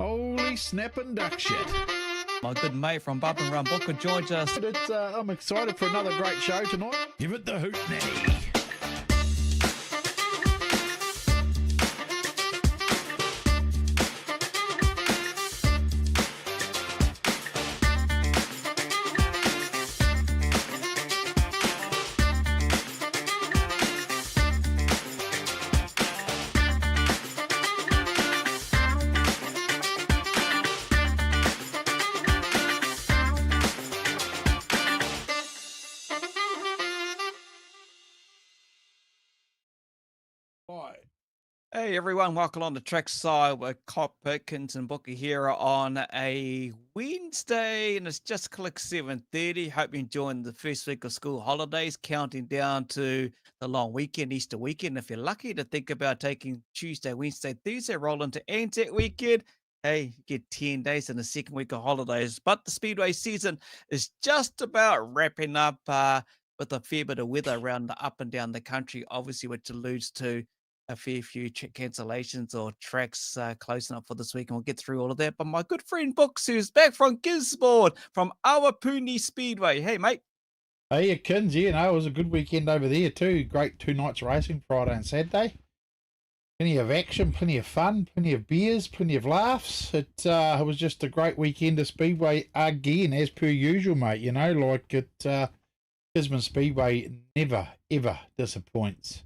Holy snapping duck shit. My good mate from Bub and Run Booker joins us. I'm excited for another great show tonight. Give it the hoot nanny. Hey everyone, welcome on the Trackside with Kokpit, Kinser and Booker here on a Wednesday, and it's just click 7:30. Hope you're enjoying the first week of school holidays, counting down to the long weekend, Easter weekend. If you're lucky to think about taking Tuesday, Wednesday, Thursday, roll into Anzac weekend, hey, you get 10 days in the second week of holidays. But the Speedway season is just about wrapping up with a fair bit of weather around the up and down the country, obviously, which alludes to a fair few cancellations or tracks closing up for this week, and we'll get through all of that. But my good friend Books, who's back from Gisborne, from Awapuni Speedway. Hey, mate. Hey, Kins, it was a good weekend over there too. Great 2 nights racing, Friday and Saturday. Plenty of action, plenty of fun, plenty of beers, plenty of laughs. It was just a great weekend of Speedway again, as per usual, mate. Gisborne Speedway never, ever disappoints.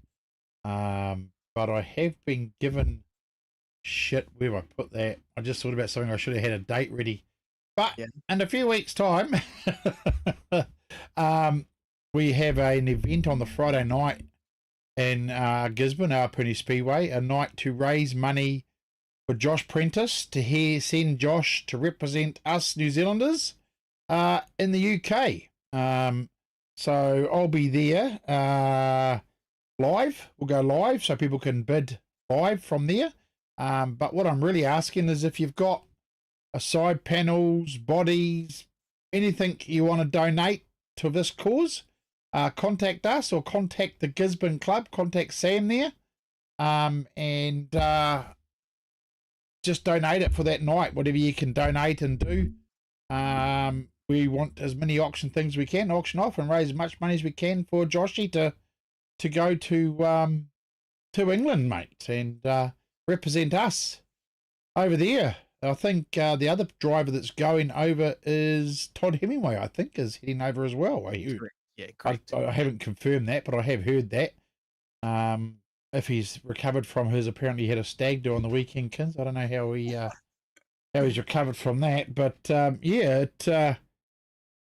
But I have been given shit. Where have I put that? I just thought about something. I should have had a date ready. But in a few weeks' time, we have an event on the Friday night in Gisborne, Awapuni Speedway, a night to raise money for Josh Prentice, to send Josh to represent us New Zealanders in the UK. So I'll be there. Live. We'll go live so people can bid live from there. But what I'm really asking is if you've got side panels, bodies, anything you want to donate to this cause, contact us or contact the Gisborne Club, contact Sam there, and just donate it for that night, whatever you can donate and do. We want as many auction things we can, auction off and raise as much money as we can for Joshy to go to England, mate, and represent us over there. I think the other driver that's going over is Todd Hemingway, I think, is heading over as well. Yeah, correct. I haven't confirmed that, but I have heard that. If he's recovered from his, apparently he had a stag do on the weekend, Kins. I don't know how he's recovered from that, but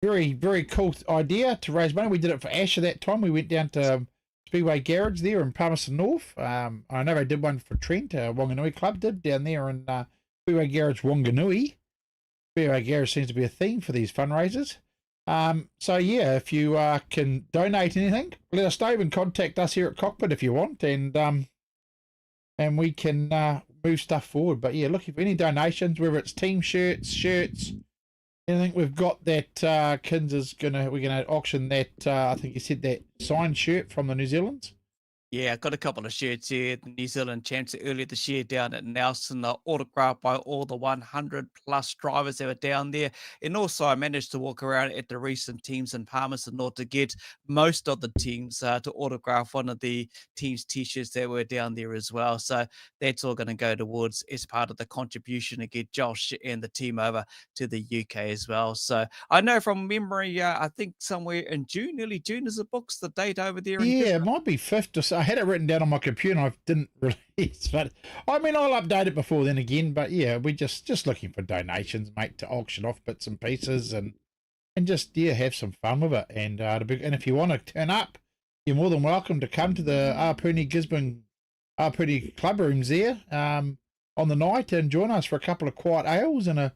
very, very cool idea to raise money. We did it for Ash at that time. We went down to Speedway Garage there in Palmerston North. I know they did one for Trent, Wanganui Club did down there in Speedway Garage Wanganui. Speedway Garage seems to be a theme for these fundraisers. So yeah, if you can donate anything, let us know and contact us here at Kokpit if you want, and we can move stuff forward. But yeah, looking for any donations, whether it's team shirts, anything. We've got that Kins is we're gonna auction that I think you said that signed shirt from the New Zealand's. Yeah, I got a couple of shirts here. The New Zealand champs earlier this year down at Nelson, autographed by all the 100 plus drivers that were down there. And also, I managed to walk around at the recent teams in Palmerston North to get most of the teams to autograph one of the team's t-shirts that were down there as well. So that's all going to go towards as part of the contribution to get Josh and the team over to the UK as well. So I know from memory, I think somewhere in June, early June is the books, the date over there. Yeah, it might be 5th or so. I had it written down on my computer and I didn't release, but I mean, I'll update it before then again. But yeah, we're just looking for donations, mate, to auction off bits and pieces and just have some fun with it. And and if you want to turn up, you're more than welcome to come to the Awapuni Gisborne Awapuni club rooms there on the night and join us for a couple of quiet ales and a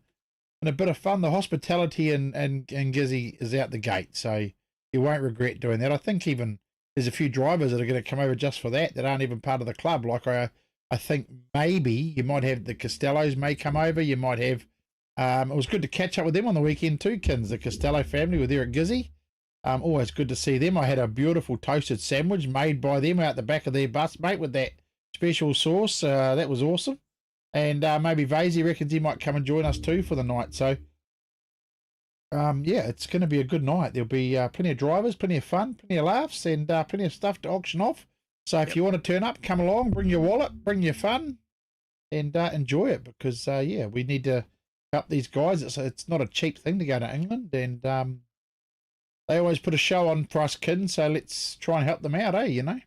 bit of fun. The hospitality and Gizzy is out the gate, so you won't regret doing that. I think even there's a few drivers that are going to come over just for that aren't even part of the club. Like I think maybe you might have the Costellos may come over. You might have. It was good to catch up with them on the weekend too, Kins. The Costello family were there at Gizzy. Always good to see them. I had a beautiful toasted sandwich made by them out the back of their bus, mate, with that special sauce. That was awesome. And maybe Vasey reckons he might come and join us too for the night. So, yeah, it's going to be a good night. There'll be plenty of drivers, plenty of fun, plenty of laughs, and plenty of stuff to auction off. So if you want to turn up, come along, bring your wallet, bring your fun, and enjoy it, because, yeah, we need to help these guys. It's not a cheap thing to go to England, and they always put a show on for us kids, so let's try and help them out, you know?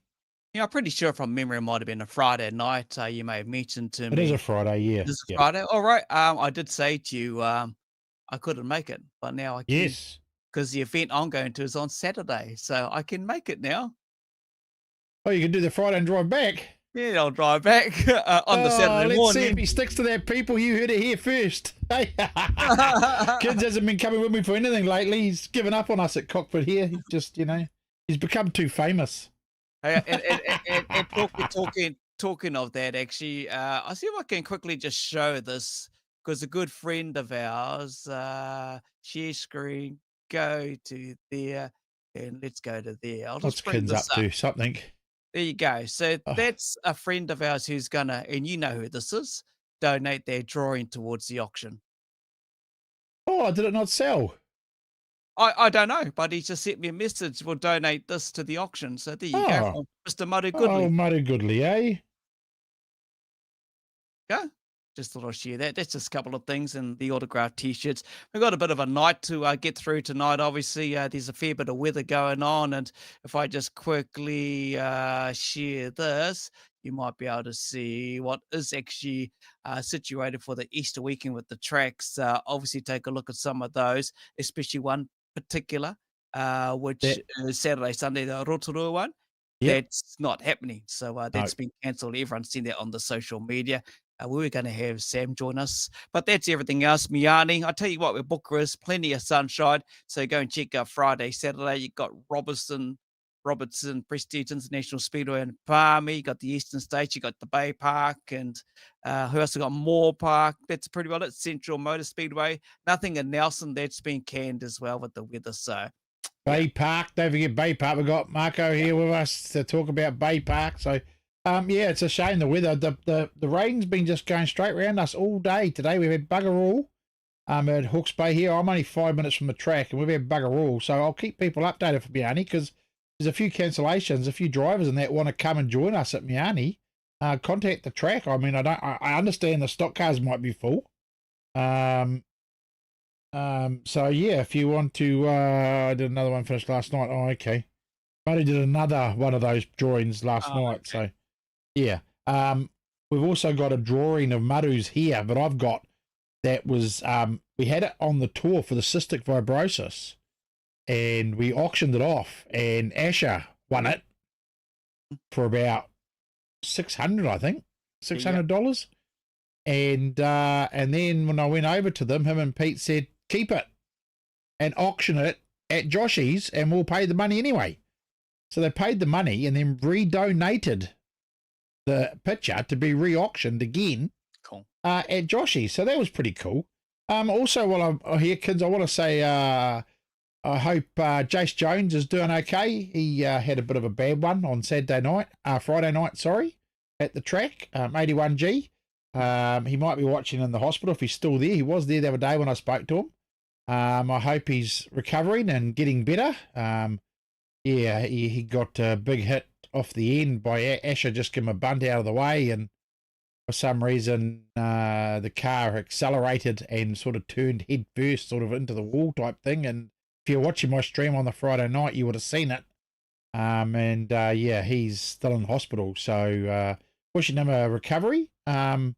Yeah, I'm pretty sure from memory it might have been a Friday night. You may have mentioned to It is me. a Friday, yeah. This is Yeah. Friday. All right. I did say to you, I couldn't make it, but now I can, Yes. because the event I'm going to is on Saturday, so I can make it now. Oh, you can do the Friday and drive back? Yeah, I'll drive back on the Saturday let's see if morning. he sticks to that, people. You heard it here first. Hey, Kids hasn't been coming with me for anything lately. He's given up on us at Kokpit here. He just, you know, he's become too famous. Hey, and talking of that, actually, I'll see if I can quickly just show this, because a good friend of ours, share screen, go to there, and let's go to there. I'll What's just bring kids up this up. to? Something. There you go. So Oh, that's a friend of ours who's gonna, and you know who this is, donate their drawing towards the auction. oh, did it not sell? I don't know, but he just sent me a message. We'll donate this to the auction. So there you go, Oh, from Mr. Muddy oh, Goodley. mighty goodly, eh? Yeah. Just thought I'd share that. That's just a couple of things, and the autographed t-shirts. We've got a bit of a night to get through tonight. Obviously, there's a fair bit of weather going on, and if I just quickly share this, you might be able to see what is actually situated for the Easter weekend with the tracks. Obviously, take a look at some of those, especially one particular, which That, is Saturday, Sunday, the Rotorua one. yep. That's not happening. So No. that's been cancelled. Everyone's seen that on the social media. We were going to have Sam join us, but that's everything else. Miani, I tell you what, with Booker is plenty of sunshine. So go and check out Friday, Saturday. You got Robertson, Prestige International Speedway and Palmy. You got the Eastern States. You got the Baypark, and who else? We got Moore Park. That's pretty well it. Central Motor Speedway. Nothing in Nelson. That's been canned as well with the weather. So yeah. Baypark, don't forget Baypark. We've got Marco here with us to talk about Baypark. So, yeah, it's a shame the weather. The rain's been just going straight around us all day today. We've had bugger all. At Hawke's Bay here. I'm only 5 minutes from the track, and we've had bugger all. So I'll keep people updated for Miani, because there's a few cancellations, a few drivers and that want to come and join us at Miani. Contact the track. I mean, I understand the stock cars might be full. So yeah, if you want to, I did another one finished last night. Oh, okay. Buddy did another one of those drawings last night. Okay. So yeah. We've also got a drawing of Maru's here, but I've got, that was, we had it on the tour for the cystic fibrosis, and we auctioned it off, and Asher won it for about 600, I think, $600. And then when I went over to them, him and Pete said, keep it and auction it at Joshy's, and we'll pay the money anyway. So they paid the money and then redonated the picture to be re-auctioned again. Cool. At Joshy's. So that was pretty cool. Also, while I'm here, kids, I want to say I hope Jace Jones is doing okay. He had a bit of a bad one on Friday night, sorry, at the track, 81G. He might be watching in the hospital if he's still there. He was there the other day when I spoke to him. I hope he's recovering and getting better. Yeah, he got a big hit off the end by Asher, just give him a bunt out of the way, and for some reason the car accelerated and sort of turned head first sort of into the wall type thing. And if you're watching my stream on the Friday night, you would have seen it. Yeah, he's still in hospital, so wishing him a recovery. And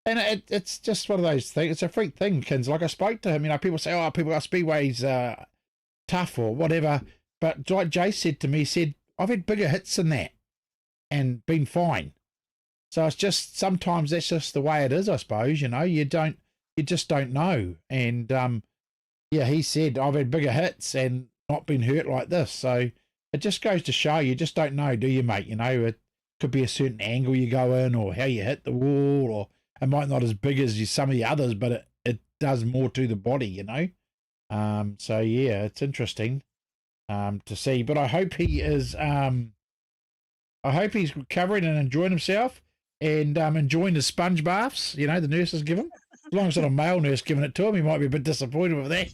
it's just one of those things. It's a freak thing, kids. Like I spoke to him, you know, people say, oh, people are Speedway's tough or whatever. But like Jay said to me, he said, I've had bigger hits than that and been fine. So it's just, sometimes that's just the way it is, I suppose, you know, you just don't know. And yeah, he said, I've had bigger hits and not been hurt like this. So it just goes to show, you just don't know, do you, mate? You know, it could be a certain angle you go in, or how you hit the wall, or it might not as big as some of the others, but it does more to the body, you know. So yeah, it's interesting to see. But I hope he is I hope he's recovering and enjoying himself. and enjoying the sponge baths, the nurses give him. As long as it's not a male nurse giving it to him, he might be a bit disappointed with that.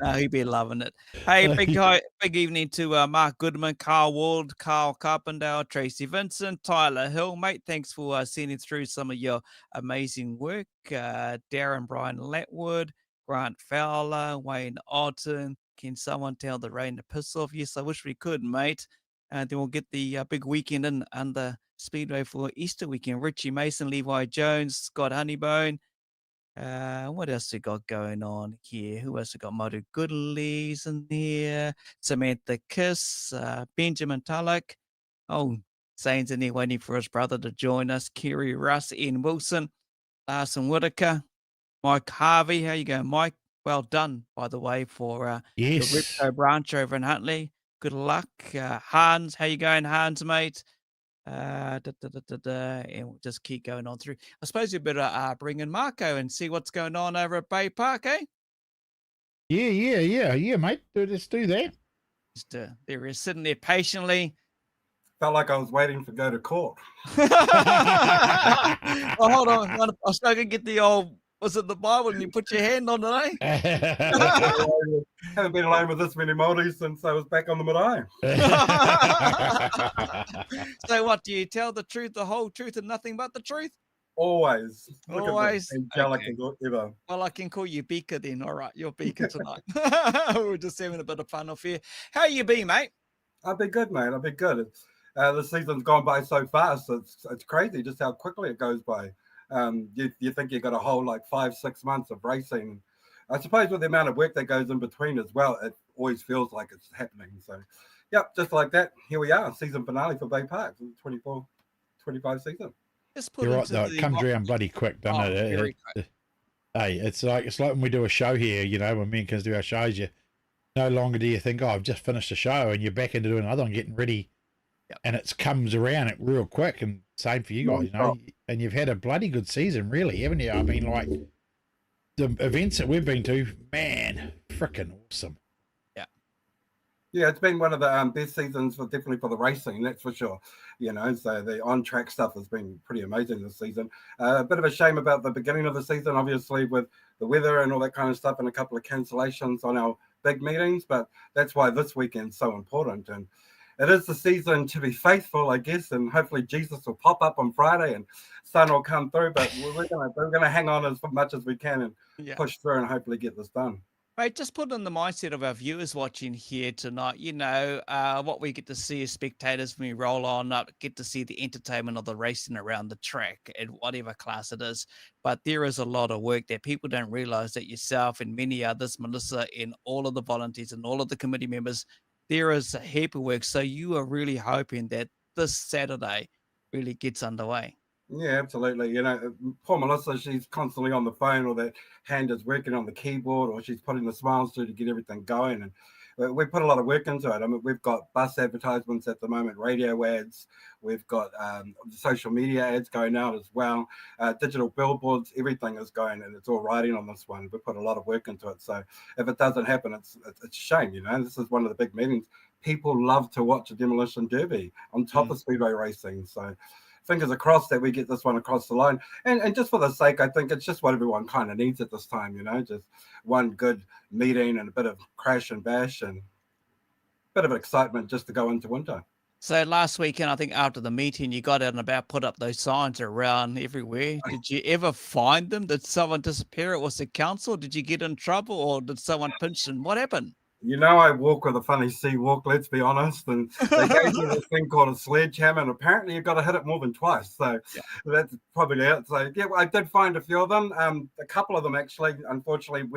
No, he'd be loving it. Hey, big evening to Mark Goodman, Carl Ward, Carl Carpendale, Tracy Vincent, Tyler Hill, mate. Thanks for sending through some of your amazing work. Darren Brian Letwood, Grant Fowler, Wayne Otten. Can someone tell the rain to piss off? Yes, I wish we could, mate. And then we'll get the big weekend in under Speedway for Easter weekend. Richie Mason, Levi Jones, Scott Honeybone. What else we got going on here? Who else we got? Modu Goodleys in here. Samantha Kiss, Benjamin Tullock. Oh, Zane's in there waiting for his brother to join us. Kerry Russ, Ian Wilson, Larson Whitaker, Mike Harvey. How you going, Mike? Well done, by the way, for your Yes. Repco branch over in Huntley. Good luck. Hans, how you going, Hans, mate? And we'll just keep going on through. I suppose you better bring in Marco and see what's going on over at Baypark, eh? Yeah, mate. Let's do that. Just there he is sitting there patiently. Felt like I was waiting for go to court. Oh, hold on. I was going to get the old, was it the Bible and you put your hand on it, eh? Haven't been alone with this many Māoris since I was back on the marae. So what, do you tell the truth, the whole truth, and nothing but the truth? Always. Look Always. at me, angelic Okay. as ever. Well, I can call you Beaker then. All right, you're Beaker tonight. We're just having a bit of fun off here. How you been, mate? I've been good, mate. I've been good. The season's gone by so fast. It's crazy just how quickly it goes by. You think you got a whole like 5-6 months of racing. I suppose with the amount of work that goes in between as well, it always feels like it's happening. So, yep, just like that, here we are, season finale for Baypark, 24-25 season. You're right, though. It comes around bloody quick, doesn't it? Very quick. Hey, it's like when we do a show here, when me and Kins do our shows, you no longer do you think, oh, I've just finished a show, and you're back into doing another one, getting ready, and it comes around it real quick. And same for you guys, and you've had a bloody good season, really, haven't you? I mean, like the events that we've been to, man, freaking awesome. Yeah, it's been one of the best seasons definitely for the racing, that's for sure. So the on-track stuff has been pretty amazing this season. A bit of a shame about the beginning of the season, obviously, with the weather and all that kind of stuff, and a couple of cancellations on our big meetings, but that's why this weekend's so important. And it is the season to be faithful, I guess, and hopefully Jesus will pop up on Friday and sun will come through, but we're gonna hang on as much as we can and push through and hopefully get this done. Mate, just put in the mindset of our viewers watching here tonight. What we get to see as spectators when we roll on up, get to see the entertainment of the racing around the track in whatever class it is. But there is a lot of work that people don't realize that yourself and many others, Melissa, and all of the volunteers and all of the committee members, there is a heap of work. So you are really hoping that this Saturday really gets underway. Yeah, absolutely. Poor Melissa, she's constantly on the phone, or that hand is working on the keyboard, or she's putting the smiles through to get everything going. And we put a lot of work into it. I mean, we've got bus advertisements at the moment, radio ads. We've got social media ads going out as well. Digital billboards, everything is going, and it's all riding on this one. We put a lot of work into it. So if it doesn't happen, it's a shame. This is one of the big meetings. People love to watch a demolition derby on top of speedway racing. So fingers crossed that we get this one across the line. And just for the sake, I think it's just what everyone kind of needs at this time, just one good meeting and a bit of crash and bash and a bit of excitement just to go into winter. So last weekend, I think after the meeting, you got out and about, put up those signs around everywhere. Did you ever find them? Did someone disappear? It was the council? Did you get in trouble, or did someone pinch them? What happened? I walk with a funny sea walk, let's be honest. And they gave me this thing called a sledgehammer, and apparently you've got to hit it more than twice. So that's probably it. So, I did find a few of them. A couple of them actually, unfortunately,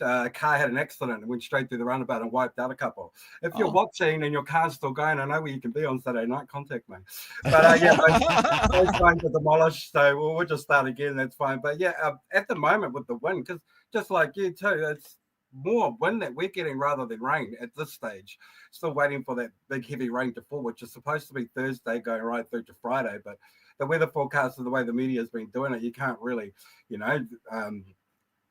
a car had an accident and went straight through the roundabout and wiped out a couple. If you're watching and your car's still going, I know where you can be on Saturday night, contact me. But those signs are demolished, so we'll just start again, that's fine. But at the moment with the wind, because just like you too, it's more wind that we're getting rather than rain at this stage. Still waiting for that big heavy rain to fall, which is supposed to be Thursday going right through to Friday. But the weather forecast, of the way the media has been doing it, you can't really,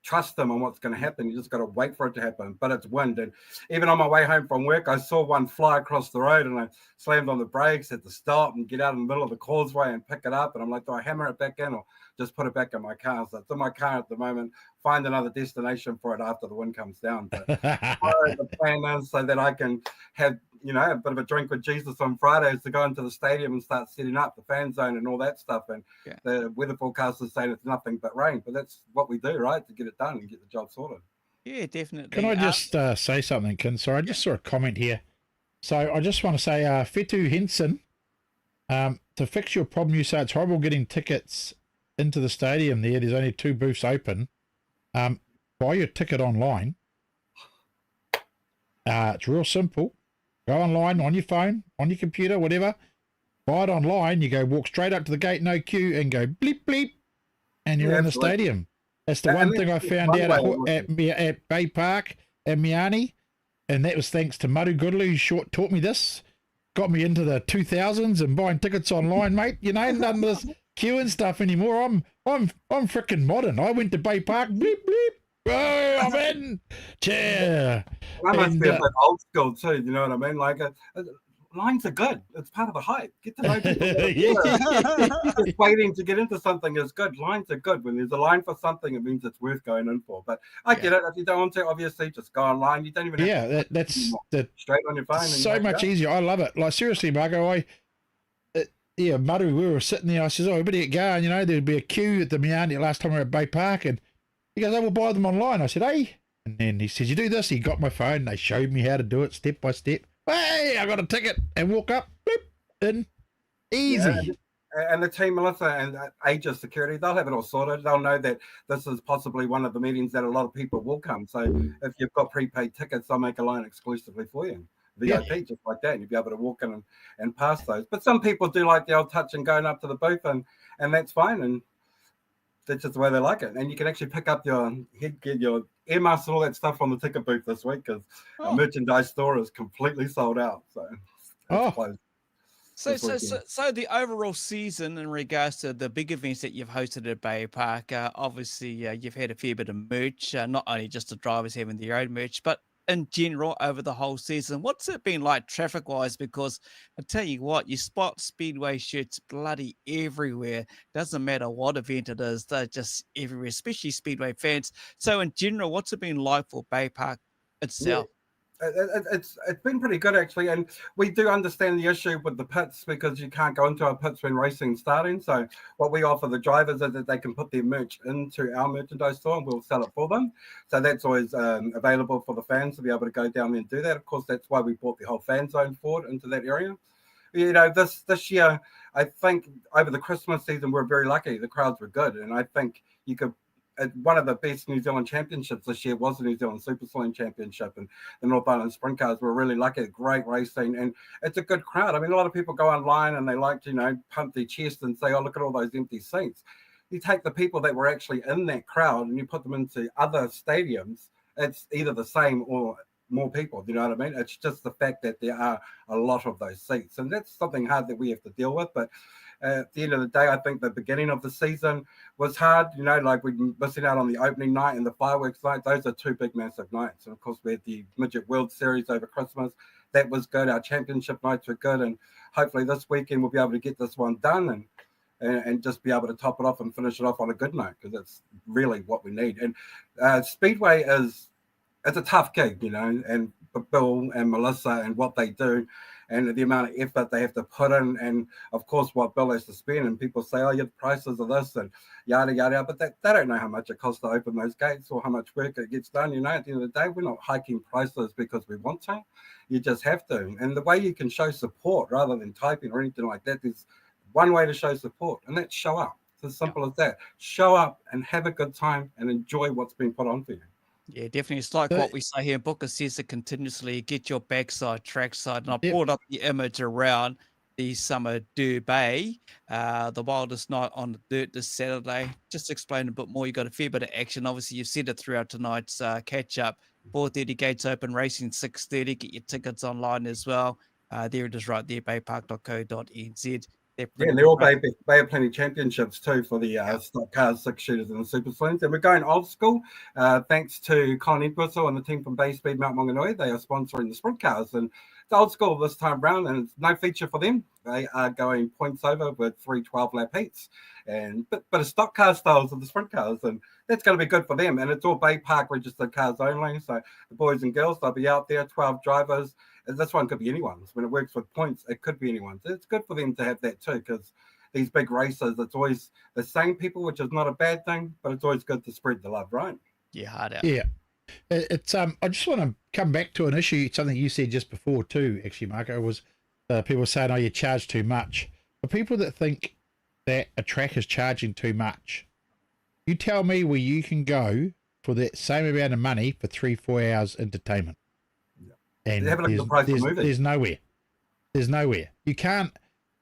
trust them on what's going to happen. You just got to wait for it to happen. But it's wind, and even on my way home from work, I saw one fly across the road, and I slammed on the brakes, had to stop and get out in the middle of the causeway and pick it up. And I'm like, do I hammer it back in or just put it back in my car? So it's in my car at the moment. Find another destination for it after the wind comes down. But the plan is so that I can have, you know, a bit of a drink with Jesus on Fridays to go into the stadium and start setting up the fan zone and all that stuff. And the weather forecast is saying it's nothing but rain, but that's what we do, right? To get it done and get the job sorted. Yeah, definitely. Can I just say something, Kinser? I just saw a comment here. So I just want to say, Fetu Henson, to fix your problem, you say it's horrible getting tickets into the stadium there. There's only 2 booths open. Buy your ticket online. It's real simple. Go online on your phone, on your computer, whatever. Buy it online. You go walk straight up to the gate, no queue, and go bleep bleep, and you're in the stadium. That's the one thing I found out at Baypark and Miani, and that was thanks to Maru Goodley, who taught me this. Got me into the 2000s and buying tickets online, mate. You know, none of this queuing stuff anymore. I'm freaking modern. I went to Baypark, bleep bleep. Oh, I'm in. Yeah. I must be a bit old school too. You know what I mean? Like, lines are good. It's part of the hype. Get to know people. Just waiting to get into something is good. Lines are good. When there's a line for something, it means it's worth going in for. But I get it. If you don't want to, obviously, just go online. You don't even have to. That's straight on your phone. So much easier. I love it. Like, seriously, Margo, Maru, we were sitting there. I says, we better get going. You know, there'd be a queue at the Miani last time we were at Baypark, and he goes, I will buy them online. I said, hey. And then he says, you do this. He got my phone. They showed me how to do it step by step. Hey, I got a ticket and walk up, bloop, in. Easy. Yeah, and the team, Melissa, and Aegis Security, they'll have it all sorted. They'll know that this is possibly one of the meetings that a lot of people will come. So if you've got prepaid tickets, they'll make a line exclusively for you. VIP, just like that. And you'll be able to walk in and pass those. But some people do like the old touch and going up to the booth, and that's fine. And that's just the way they like it. And you can actually pick up your headgear, your ear muffs and all that stuff on the ticket booth this week, because a merchandise store is completely sold out. So it's closed. So the overall season in regards to the big events that you've hosted at Baypark, obviously you've had a fair bit of merch, not only just the drivers having their own merch, but in general over the whole season. What's it been like traffic-wise? Because I tell you what, you spot Speedway shirts bloody everywhere. Doesn't matter what event it is, they're just everywhere, especially Speedway fans. So in general, what's it been like for Baypark itself? It's been pretty good, actually, and we do understand the issue with the pits, because you can't go into our pits when racing's starting. So what we offer the drivers is that they can put their merch into our merchandise store and we'll sell it for them. So that's always available for the fans to be able to go down there and do that. Of course, that's why we brought the whole fan zone forward into that area. You know, this year, I think over the Christmas season, we're very lucky. The crowds were good, and I think you could. One of the best New Zealand championships this year was the New Zealand Super Saloon Championship, and the North Island Sprint Cars were really lucky. Great racing, and it's a good crowd. I mean, a lot of people go online and they like to, you know, pump their chest and say, oh, look at all those empty seats. You take the people that were actually in that crowd and you put them into other stadiums, it's either the same or more people. You know what I mean? It's just the fact that there are a lot of those seats, and that's something hard that we have to deal with. But at the end of the day, I think the beginning of the season was hard. You know, like we're missing out on the opening night and the fireworks night. Those are 2 big, massive nights. And of course, we had the Midget World Series over Christmas. That was good. Our championship nights were good. And hopefully this weekend we'll be able to get this one done and just be able to top it off and finish it off on a good note, because that's really what we need. And Speedway it's a tough gig, you know, and Bill and Melissa and what they do, and the amount of effort they have to put in, and of course what Bill has to spend. And people say, oh, your prices of this and yada yada, but they don't know how much it costs to open those gates or how much work it gets done. You know, at the end of the day, we're not hiking prices because we want to. You just have to. And the way you can show support rather than typing or anything like that, there's one way to show support, and that's show up. It's as simple as that. Show up and have a good time and enjoy what's been put on for you. Yeah, definitely. It's like what we say here. Booker says it continuously. Get your backside, trackside. And I brought up the image around the Summer Derby, the wildest night on the dirt this Saturday. Just explain a bit more. You got a fair bit of action. Obviously, you've said it throughout tonight's catch up. 4:30 gates open, racing 6:30. Get your tickets online as well. There it is right there, baypark.co.nz. Yeah, and they're all Bay of Plenty championships too for the stock cars, 6 shooters, and the super saloons. And we're going old school, thanks to Colin Entwistle and the team from Bay Speed Mount Maunganui. They are sponsoring the sprint cars, and it's old school this time round, and it's no feature for them. They are going points over with 3 12-lap heats, and but of stock car styles of the sprint cars, and that's going to be good for them. And it's all Baypark registered cars only, so the boys and girls, they'll be out there, 12 drivers. This one could be anyone's. When it works with points, it could be anyone's. It's good for them to have that too, because these big races, it's always the same people, which is not a bad thing, but it's always good to spread the love, right? Yeah, hard out. Yeah. It's I just want to come back to an issue, something you said just before too, actually, Marco, was people saying, oh, you charge too much. For people that think that a track is charging too much, you tell me where you can go for that same amount of money for 3-4 hours entertainment. And there's nowhere. There's nowhere. You can't,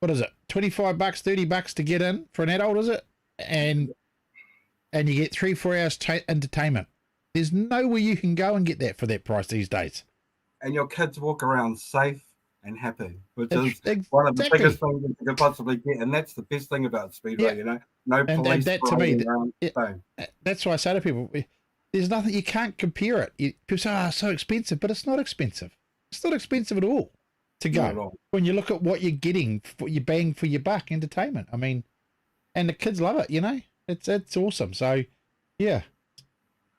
what is it, $25, $30 to get in for an adult, is it? And you get 3-4 hours entertainment. There's nowhere you can go and get that for that price these days. And your kids walk around safe and happy, which is one of the biggest things that you could possibly get. And that's the best thing about Speedway, you know, no police. And that to me, that's why I say to people, there's nothing, you can't compare it. People say, oh, it's so expensive, but it's not expensive. It's not expensive at all to go when you look at what you're getting, what you're bang for your buck, entertainment. I mean, and the kids love it, you know, it's awesome. So, yeah,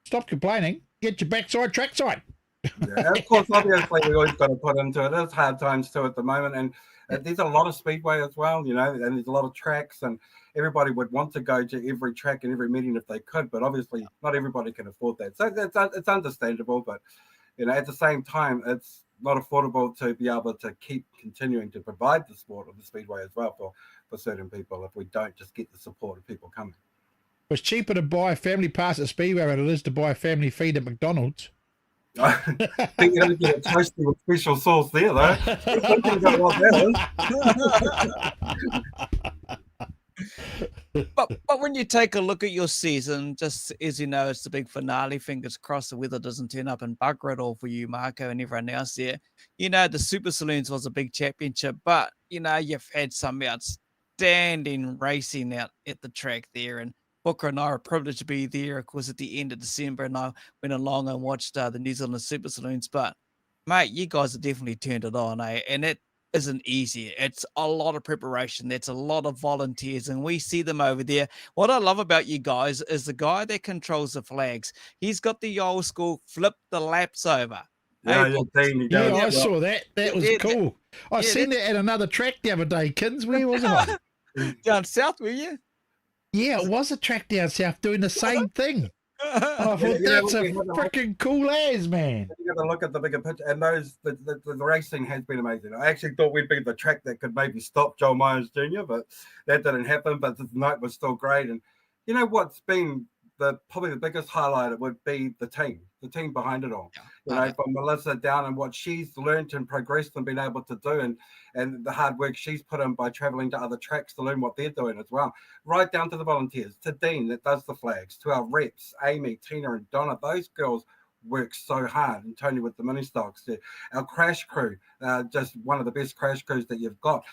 stop complaining. Get your backside trackside. Yeah, of course, obviously, we always got to put into it. There's hard times too at the moment, and there's a lot of Speedway as well, you know, and there's a lot of tracks, and everybody would want to go to every track and every meeting if they could, but obviously not everybody can afford that. So it's understandable, but, you know, at the same time, it's not affordable to be able to keep continuing to provide the sport of the Speedway as well for certain people if we don't just get the support of people coming. It's cheaper to buy a family pass at Speedway than it is to buy a family feed at McDonald's. I think you're going to get a toasty with special sauce there, though. But when you take a look at your season, just as you know, it's the big finale. Fingers crossed the weather doesn't turn up and bugger it all for you, Marco, and everyone else there. You know, the Super Saloons was a big championship, but, you know, you've had some outstanding racing out at the track there. And Booker and I are privileged to be there, of course, at the end of December, and I went along and watched the New Zealand Super Saloons. But, mate, you guys have definitely turned it on, eh? And it isn't easy. It's a lot of preparation. That's a lot of volunteers, and we see them over there. What I love about you guys is the guy that controls the flags. He's got the old school flip the laps over. I saw that. That was cool. I seen that at another track the other day, Kins. Where was I? Down south, were you? Yeah, it was a track down south doing the same thing. I thought that's a freaking cool as, man. You got to look at the bigger picture, and the racing has been amazing. I actually thought we'd be the track that could maybe stop Joel Myers Jr., but that didn't happen. But the night was still great, and you know what's been probably the biggest highlight? It would be the team behind it all. You know, from Melissa down and what she's learned and progressed and been able to do, and the hard work she's put in by traveling to other tracks to learn what they're doing as well. Right down to the volunteers, to Dean that does the flags, to our reps, Amy, Tina, and Donna. Those girls work so hard, and Tony with the mini stocks. Our crash crew, just one of the best crash crews that you've got.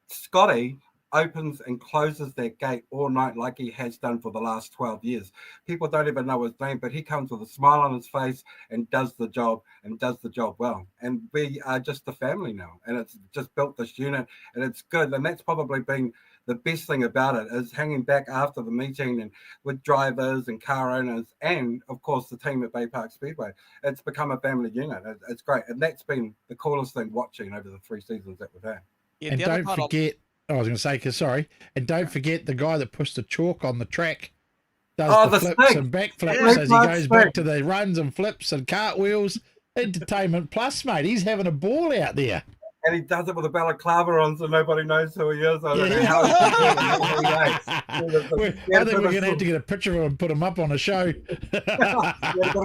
Scotty opens and closes that gate all night like he has done for the last 12 years. People don't even know his name, but he comes with a smile on his face and does the job well. And we are just a family now, and it's just built this unit, and it's good. And that's probably been the best thing about it, is hanging back after the meeting and with drivers and car owners and, of course, the team at Baypark Speedway. It's become a family unit. It's great. And that's been the coolest thing watching over the 3 seasons that we've had. Yeah, and don't forget, I was going to say, and don't forget the guy that puts the chalk on the track does the flips and backflips as he goes back to the runs and flips and cartwheels. Entertainment plus, mate. He's having a ball out there. And he does it with a balaclava on, so nobody knows who he is. I don't know how I think we're going to have to get a picture of him and put him up on a show. Got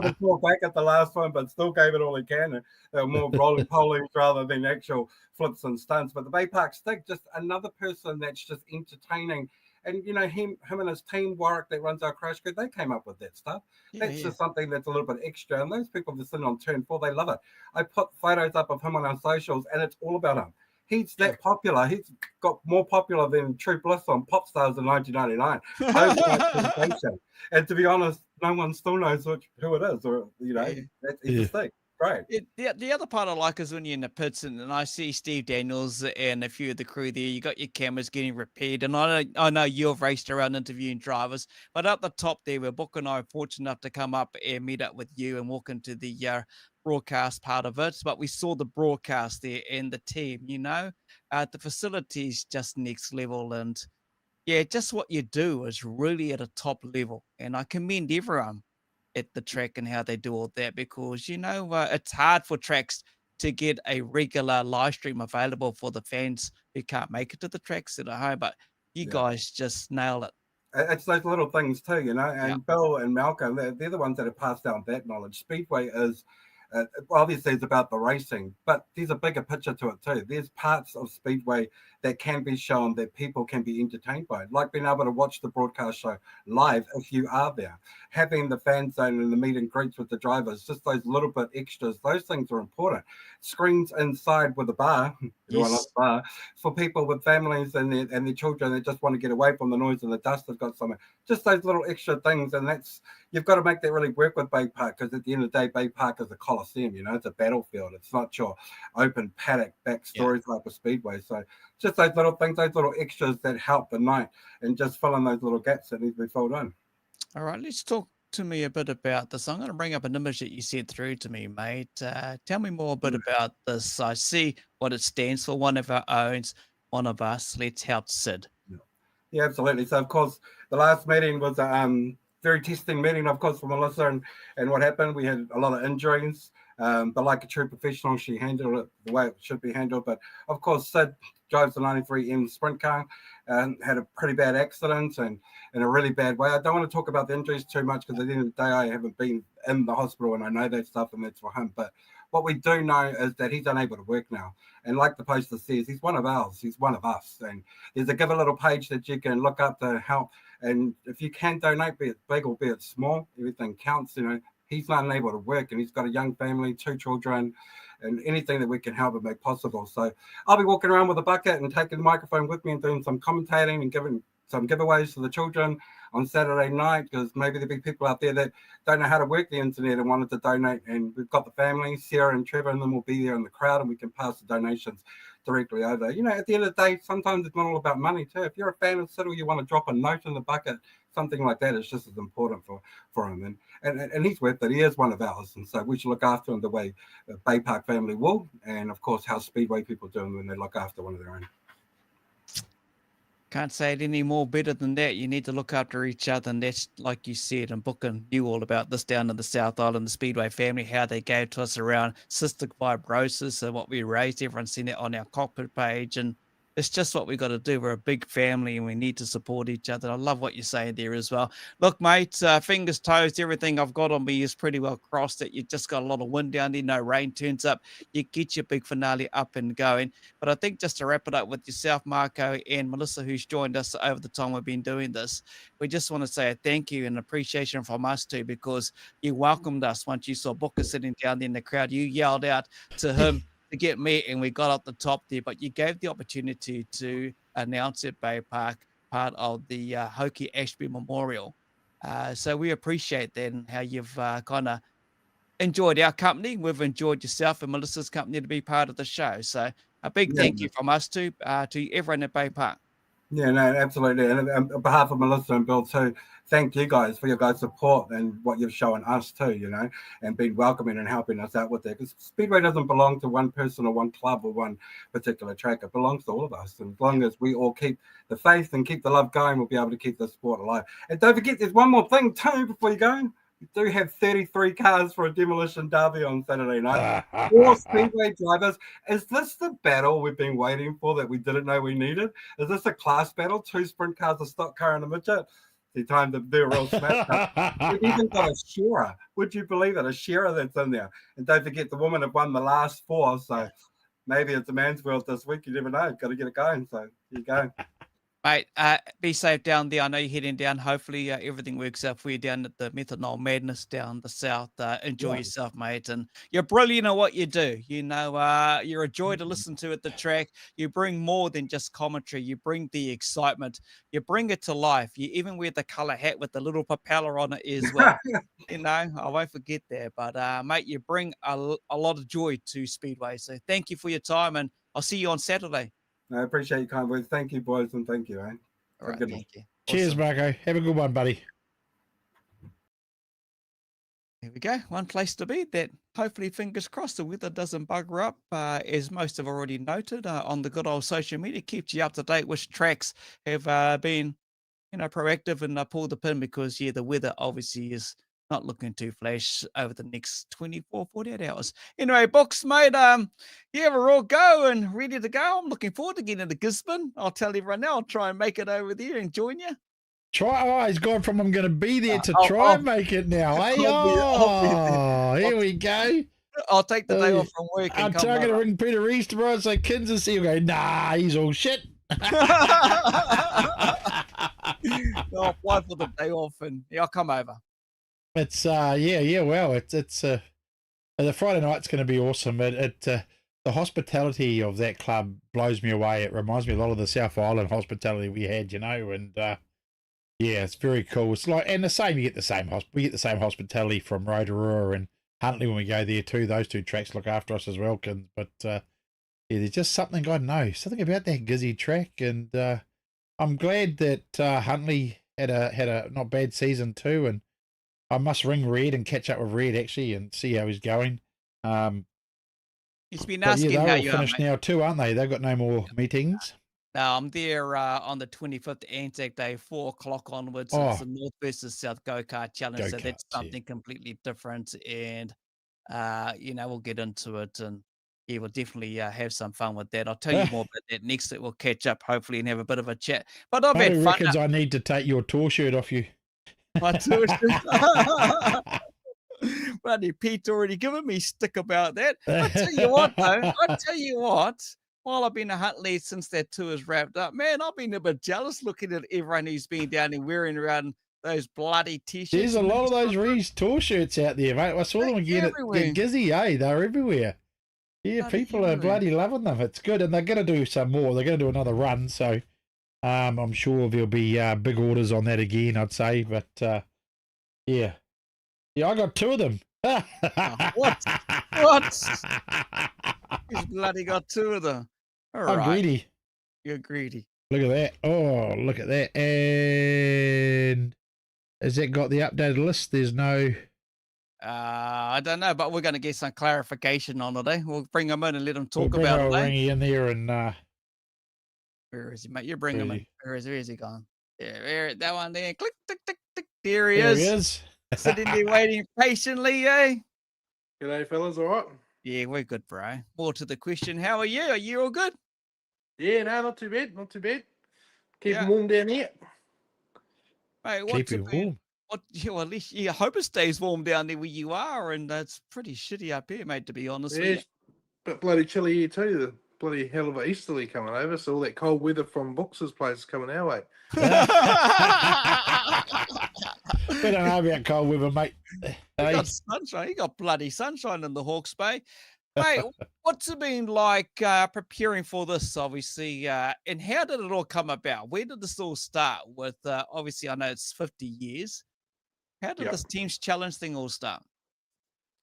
a bit back at the last one, but still gave it all he can. They were more rolling polings rather than actual flips and stunts. But the Baypark Stick, just another person that's just entertaining. And, you know, him and his team, Warwick, that runs our crash grid, they came up with that stuff. That's just something that's a little bit extra. And those people that sit on turn 4, they love it. I put photos up of him on our socials, and it's all about him. He's that popular. He's got more popular than True Bliss on Pop Stars in 1999. Overnight sensation. And to be honest, no one still knows who it is, or it's a stick. Right. The other part I like is when you're in the pits and I see Steve Daniels and a few of the crew there. You got your cameras getting repaired, and I know you've raced around interviewing drivers, but at the top there, where Book and I are fortunate enough to come up and meet up with you and walk into the broadcast part of it. But we saw the broadcast there and the team. The facilities just next level, and yeah, just what you do is really at a top level, and I commend everyone at the track and how they do all that because it's hard for tracks to get a regular live stream available for the fans who can't make it to the tracks at home, but you guys just nail it. It's those little things too, and Yeah. Bill and Malcolm, they're the ones that have passed down that knowledge. Speedway is obviously it's about the racing, but there's a bigger picture to it too. There's parts of Speedway that can be shown that people can be entertained by, like being able to watch the broadcast show live if you are there, having the fan zone and the meet and greets with the drivers, just those little bit extras. Those things are important. Screens inside with a bar, bar for people with families and their children that just want to get away from the noise and the dust. They've got somewhere. Just those little extra things, and you've got to make that really work with Baypark, because at the end of the day, Baypark is a coliseum. It's a battlefield. It's not your open paddock backstory type of speedway. So just those little things, those little extras that help the night, and just fill in those little gaps that need to be filled in. All right, let's talk to me a bit about this. I'm going to bring up an image that you sent through to me, mate. Tell me more a bit about this. I see what it stands for. One of our owns, one of us. Let's help Sid. Yeah, absolutely. So, of course, the last meeting was a very testing meeting, of course, for Melissa. And what happened, we had a lot of injuries. But like a true professional, she handled it the way it should be handled. But, of course, Sid drives the 93M sprint car and had a pretty bad accident and in a really bad way. I don't want to talk about the injuries too much because at the end of the day, I haven't been in the hospital and I know that stuff, and that's for him. But what we do know is that he's unable to work now. And like the poster says, he's one of ours. He's one of us. And there's a Give a Little page that you can look up to help. And if you can donate, be it big or be it small, everything counts. He's not unable to work, and he's got a young family, 2 children, and anything that we can help and make possible. So I'll be walking around with a bucket and taking the microphone with me and doing some commentating and giving some giveaways to the children on Saturday night, because maybe there'll be people out there that don't know how to work the internet and wanted to donate. And we've got the family, Sarah and Trevor, and them will be there in the crowd, and we can pass the donations directly over. At the end of the day, sometimes it's not all about money too. If you're a fan of Sid, or you want to drop a note in the bucket, something like that is just as important for him. And he's worth it. He is one of ours. And so we should look after him the way the Baypark family will. And of course, how Speedway people do him when they look after one of their own. Can't say it any more better than that. You need to look after each other, and that's like you said. And Booker knew all about this down in the South Island, the Speedway family, how they gave to us around cystic fibrosis and what we raised. Everyone's seen it on our Kokpit page, and it's just what we got to do. We're a big family and we need to support each other. I love what you're saying there as well. Look, mate, fingers, toes, everything I've got on me is pretty well crossed that you just got a lot of wind down there. No rain turns up. You get your big finale up and going. But I think just to wrap it up with yourself, Marco, and Melissa, who's joined us over the time we've been doing this, we just want to say a thank you and appreciation from us too, because you welcomed us once you saw Booker sitting down there in the crowd. You yelled out to him to get me, and we got up the top there, but you gave the opportunity to announce at Baypark, part of the Hoki Ashby Memorial. So we appreciate that and how you've kind of enjoyed our company. We've enjoyed yourself and Melissa's company to be part of the show. So a big thank you from us to everyone at Baypark. Yeah, no, absolutely. And on behalf of Melissa and Bill too, thank you guys for your guys' support and what you've shown us too, and been welcoming and helping us out with that. Because Speedway doesn't belong to one person or one club or one particular track. It belongs to all of us. And as long as we all keep the faith and keep the love going, we'll be able to keep the sport alive. And don't forget, there's one more thing too before you go. We do have 33 cars for a demolition derby on Saturday night. 4 Speedway drivers. Is this the battle we've been waiting for that we didn't know we needed? Is this a class battle? 2 sprint cars, a stock car, and a midget? The time to do a real smash cut. We've even got a Shearer. Would you believe it? A Shearer that's in there. And don't forget, the women have won the last 4. So maybe it's a man's world this week. You never know. Got to get it going. So here you go. Mate, be safe down there. I know you're heading down. Hopefully, everything works out for you down at the Methanol Madness down the south. Enjoy yourself, mate. And you're brilliant at what you do. You know, you're a joy to listen to at the track. You bring more than just commentary. You bring the excitement. You bring it to life. You even wear the color hat with the little propeller on it as well. You know, I won't forget that. But, mate, you bring a lot of joy to Speedway. So thank you for your time, and I'll see you on Saturday. I appreciate your kind words. Thank you, boys, and thank you, eh? All right, Good thank you. Cheers, Awesome. Marco. Have a good one, buddy. There we go. One place to be. That hopefully, fingers crossed, the weather doesn't bugger up. As most have already noted on the good old social media, keeps you up to date which tracks have been, you know, proactive and pull the pin because the weather obviously is not looking too flash over the next 24, 48 hours. Anyway, Books, mate, we're all go and ready to go. I'm looking forward to getting to Gisborne. I'll tell everyone now, I'll try and make it over there and join you. He's gone from I'm going to be there to and make it now. Hey, here we go. I'll take the day off from work. I'm going to ring Peter Reese tomorrow and say, Kinser, see you go, nah, he's all shit. I'll apply for the day off and I'll come over. It's well, it's the Friday night's going to be awesome. The hospitality of that club blows me away. It reminds me a lot of the South Island hospitality we had, you know, and it's very cool. It's like, and the same, we get the same hospitality from Rotorua and Huntley when we go there too. Those two tracks look after us as well, but there's just something, I don't know, something about that Gizzy track, and I'm glad that Huntley had a not bad season too, and I must ring Red and catch up with Red actually and see how he's going. He's been asking how you are, finished now too, aren't they? They've got no more meetings. No, I'm there on the 25th Anzac Day, 4 o'clock onwards. It's the North versus South Go-Kart Challenge, so that's something completely different. And, we'll get into it, and we'll definitely have some fun with that. I'll tell you more about that next week. We'll catch up, hopefully, and have a bit of a chat. But I've had fun. Reckons I need to take your tour shirt off you. My tour shirt. Bloody Pete already given me stick about that. I tell you what, though. While I've been a Huntley since that tour is wrapped up, man, I've been a bit jealous looking at everyone who's been down there wearing around those bloody t-shirts. There's a lot of those Reese tour shirts out there, mate. I saw them again at Gizzy, They're everywhere. Yeah, people are bloody loving them. It's good, and they're going to do some more. They're going to do another run, so I'm sure there'll be big orders on that again, I'd say. But, yeah, I got 2 of them. What? He's bloody got 2 of them. All right. Greedy. You're greedy. Look at that. Oh, look at that. And has that got the updated list? There's no... I don't know, but we're going to get some clarification on it, eh? We'll bring him in and let him talk we'll about it, eh? Rangi in there and... Where is he, mate? You bring him in. Where is he gone? Yeah, that one there. Click, tick, tick, tick. There he is. Sitting there waiting patiently, eh? G'day, fellas. All right? Yeah, we're good, bro. More to the question, how are you? Are you all good? Yeah, no, not too bad. Not too bad. Keeping warm down here. Mate, what's it been? Well, at least I hope it stays warm down there where you are, and it's pretty shitty up here, mate, to be honest with you. But bloody chilly here too. The bloody hell of a easterly coming over, so all that cold weather from Books' place is coming our way. We don't know about cold weather, mate. You got sunshine. You got bloody sunshine in the Hawke's Bay. Mate, what's it been like preparing for this, obviously, and how did it all come about? Where did this all start with? Obviously, I know it's 50 years. How did this team's challenge thing all start?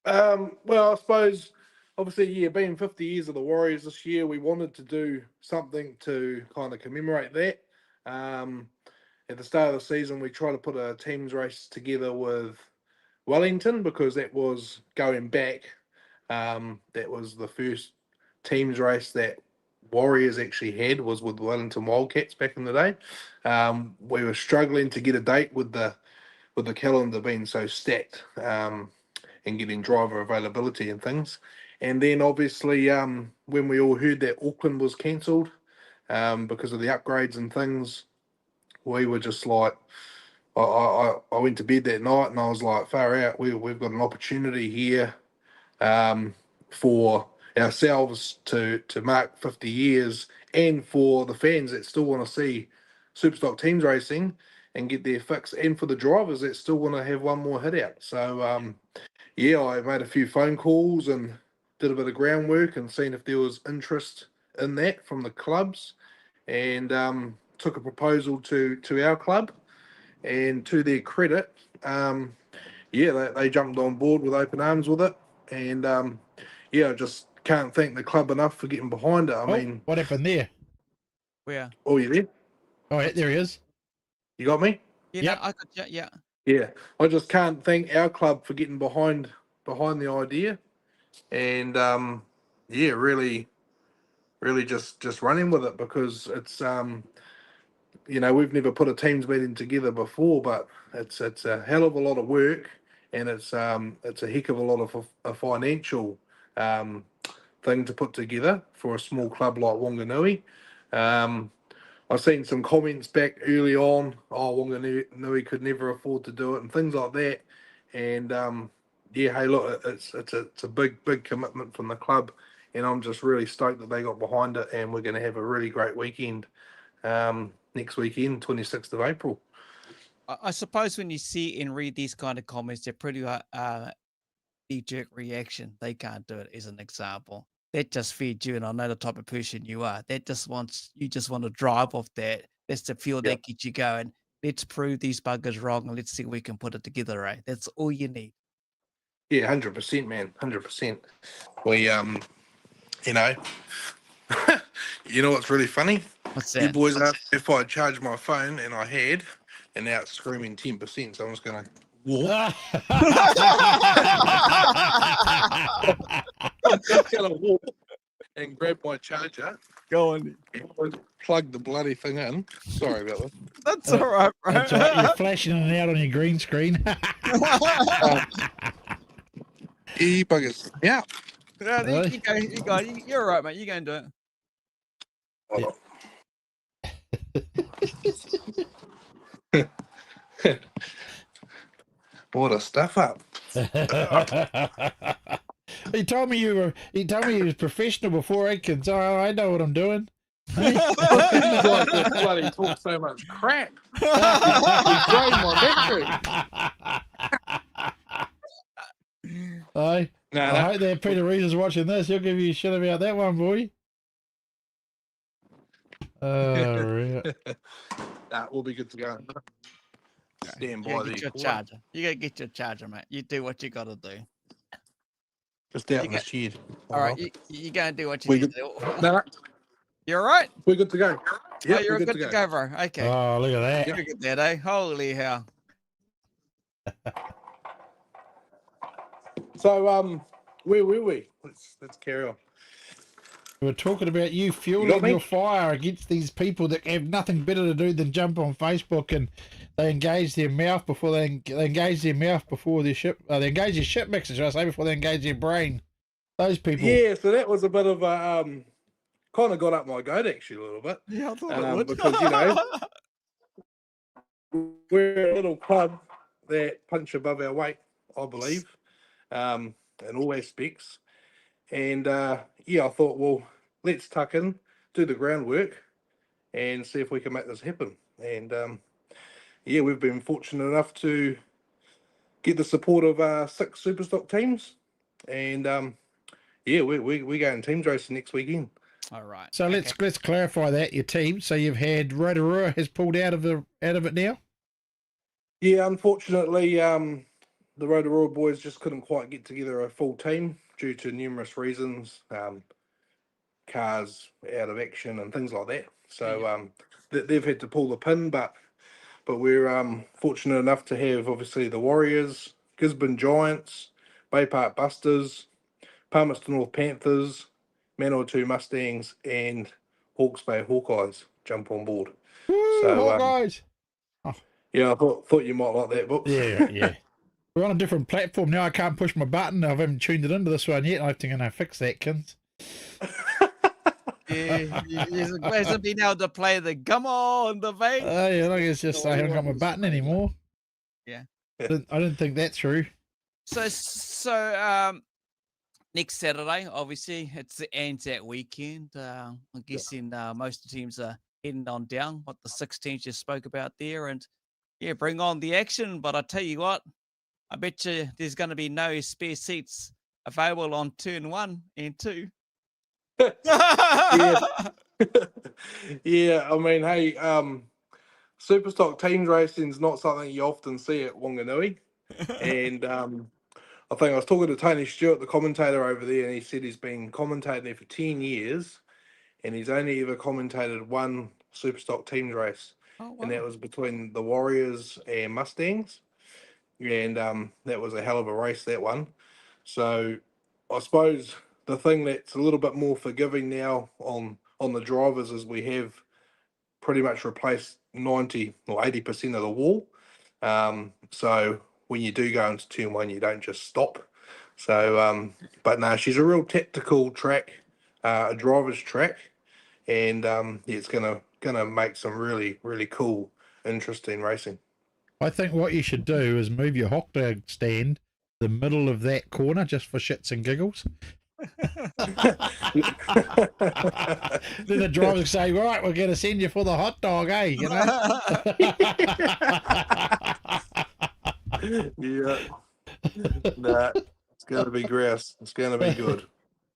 Well, I suppose, obviously, being 50 years of the Warriors this year, we wanted to do something to kind of commemorate that. At the start of the season, we tried to put a teams race together with Wellington because that was going back. That was the first teams race that Warriors actually had, was with Wellington Wildcats back in the day. We were struggling to get a date with the calendar being so stacked and getting driver availability and things. And then obviously when we all heard that Auckland was cancelled because of the upgrades and things, we were just like, I went to bed that night and I was like, far out, we've got an opportunity here for ourselves to mark 50 years and for the fans that still want to see Superstock teams racing and get their fix, and for the drivers that still want to have one more hit out. So yeah, I made a few phone calls and did a bit of groundwork and seen if there was interest in that from the clubs, and took a proposal to our club, and to their credit, yeah, they jumped on board with open arms with it, and yeah, I just can't thank the club enough for getting behind it. I mean, what happened there? Where? oh, you there? Oh, yeah, there he is. You got me? Yeah, Yep. no, I got you. Yeah. Yeah, I just can't thank our club for getting behind the idea, and yeah, really just running with it, because it's you know, we've never put a teams meeting together before, but it's a hell of a lot of work, and it's a heck of a lot of a financial thing to put together for a small club like Wanganui. I've seen some comments back early on, oh, Wanganui could never afford to do it and things like that. And yeah, hey, look, it's a big commitment from the club, and I'm just really stoked that they got behind it, and we're going to have a really great weekend next weekend, 26th of April. I suppose when you see and read these kind of comments, they're pretty knee-jerk reaction. They can't do it, as an example. That just feeds you, and I know the type of person you are. That just you just want to drive off that. That's the fuel that gets you going. Let's prove these buggers wrong, and let's see if we can put it together, right? That's all you need. Yeah, 100%, man, 100%. We you know, you know what's really funny? What's You that? boys asked if I charged my phone, and I had, and now it's screaming 10%. So I'm just gonna walk. I'm just gonna walk and grab my charger. Go on. And plug the bloody thing in. Sorry about that. That's all right, bro. That's all right. You're flashing in and out on your green screen. E-buggers. Yeah. Yeah, Really? you go. You're all right, mate. You go and do it. What a stuff up. He told me you was professional before, Aikens. Oh, I know what I'm doing. Like that bloody talk so much crap. He drained my battery. I hope that Peter Reed is watching this. He'll give you a shit about that one, boy. Right. We'll be good to go. Stand by Get your charger. You gotta get your charger, mate. You do what you gotta do. Just out in the shed. All right, you gotta do what you need to do. No, you're all right. we're good to go. Yeah, you're good to go, bro. Okay. Oh, look at that. Look at that, eh? Holy hell. So where were we? Let's carry on. We were talking about you fueling your fire against these people that have nothing better to do than jump on Facebook, and they engage their mouth before they engage their mouth before their ship. They engage their ship mixer, should I say, before they engage their brain. Those people. Yeah, so that was a bit of a kind of got up my goat actually a little bit. Yeah, I thought it would. Because you know we're a little club that punch above our weight, I believe, in all aspects. And yeah, I thought, well, let's tuck in, do the groundwork, and see if we can make this happen. And yeah, we've been fortunate enough to get the support of 6 Superstock teams, and yeah, we're going teams racing next weekend. All right. So let's clarify that your team. So you've had Rotorua has pulled out of it now. Yeah, unfortunately, the Rotorua boys just couldn't quite get together a full team due to numerous reasons, cars out of action and things like that. So they've had to pull the pin, but we're fortunate enough to have obviously the Warriors, Gisborne Giants, Baypark Busters, Palmerston North Panthers, Manawatu Mustangs, and Hawke's Bay Hawkeyes jump on board. Woo, So, Hawkeyes. Yeah, I thought you might like that, Books. Yeah. We're on a different platform now. I can't push my button. I haven't tuned it into this one yet. I have to fix that, Kins. Yeah, he hasn't been able to play the come on the vein. Yeah, like it's just I haven't got my button anymore. Yeah. I didn't think that through. So next Saturday, obviously, it's the Anzac weekend. I'm guessing most of the teams are heading on down, what the 16 just spoke about there. And yeah, bring on the action. But I tell you what, I bet you there's going to be no spare seats available on turn 1 and 2. Yeah. Yeah, I mean, hey, Superstock teams racing is not something you often see at Wanganui. And I think I was talking to Tony Stewart, the commentator over there, and he said he's been commentating there for 10 years and he's only ever commentated one Superstock teams race. Oh, And that wow. was between the Warriors and Mustangs. And that was a hell of a race, that one. So I suppose the thing that's a little bit more forgiving now on the drivers is we have pretty much replaced 90 or 80% of the wall. So when you do go into turn 1, you don't just stop. So, but no, she's a real tactical track, a driver's track, and yeah, it's gonna make some really really cool, interesting racing. I think what you should do is move your hot dog stand the middle of that corner just for shits and giggles. Then the driver say, right, we're going to send you for the hot dog, eh? You know? Yeah. Nah, it's gonna be grouse. It's gonna be good.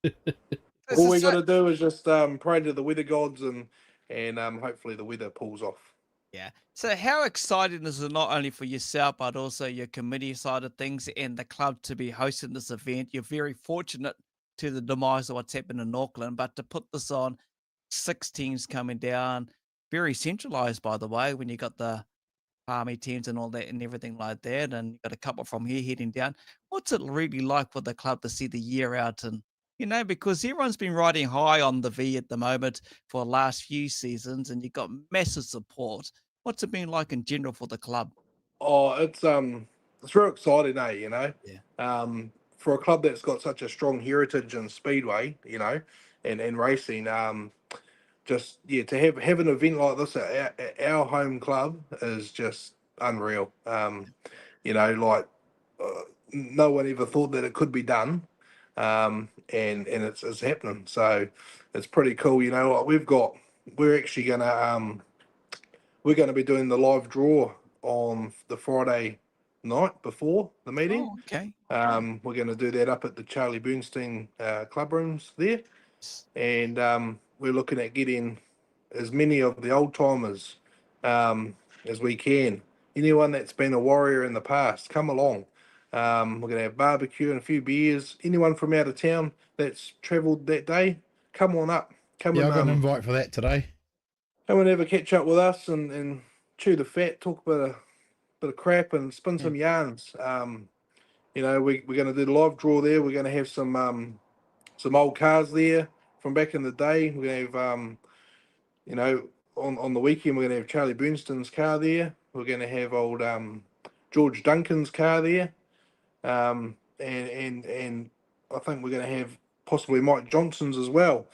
This All is we so- got to do is just pray to the weather gods and hopefully the weather pulls off. Yeah. So how exciting is it not only for yourself, but also your committee side of things and the club to be hosting this event? You're very fortunate to the demise of what's happened in Auckland, but to put this on, 6 teams coming down, very centralized, by the way, when you got the army teams and all that and everything like that, and you got a couple from here heading down. What's it really like for the club to see the year out? And, because everyone's been riding high on the V at the moment for the last few seasons, and you've got massive support. What's it been like in general for the club? Oh, it's real exciting, eh? Yeah. For a club that's got such a strong heritage in speedway, and racing, just to have an event like this at our home club is just unreal. Like no one ever thought that it could be done, and it's happening. So it's pretty cool. Like we're actually gonna be doing the live draw on the Friday night before the meeting. Oh, okay. We're going to do that up at the Charlie Bernstein club rooms there, and we're looking at getting as many of the old timers as we can. Anyone that's been a warrior in the past, come along. We're going to have barbecue and a few beers. Anyone from out of town that's travelled that day, come on up. Come Yeah, I and got an invite for that today. come and have a catch up with us and chew the fat, talk a bit of crap and spin some yarns. We're going to do the live draw there. We're going to have some old cars there from back in the day. We're going to have, on the weekend, we're going to have Charlie Bernstein's car there. We're going to have old George Duncan's car there. And I think we're going to have possibly Mike Johnson's as well.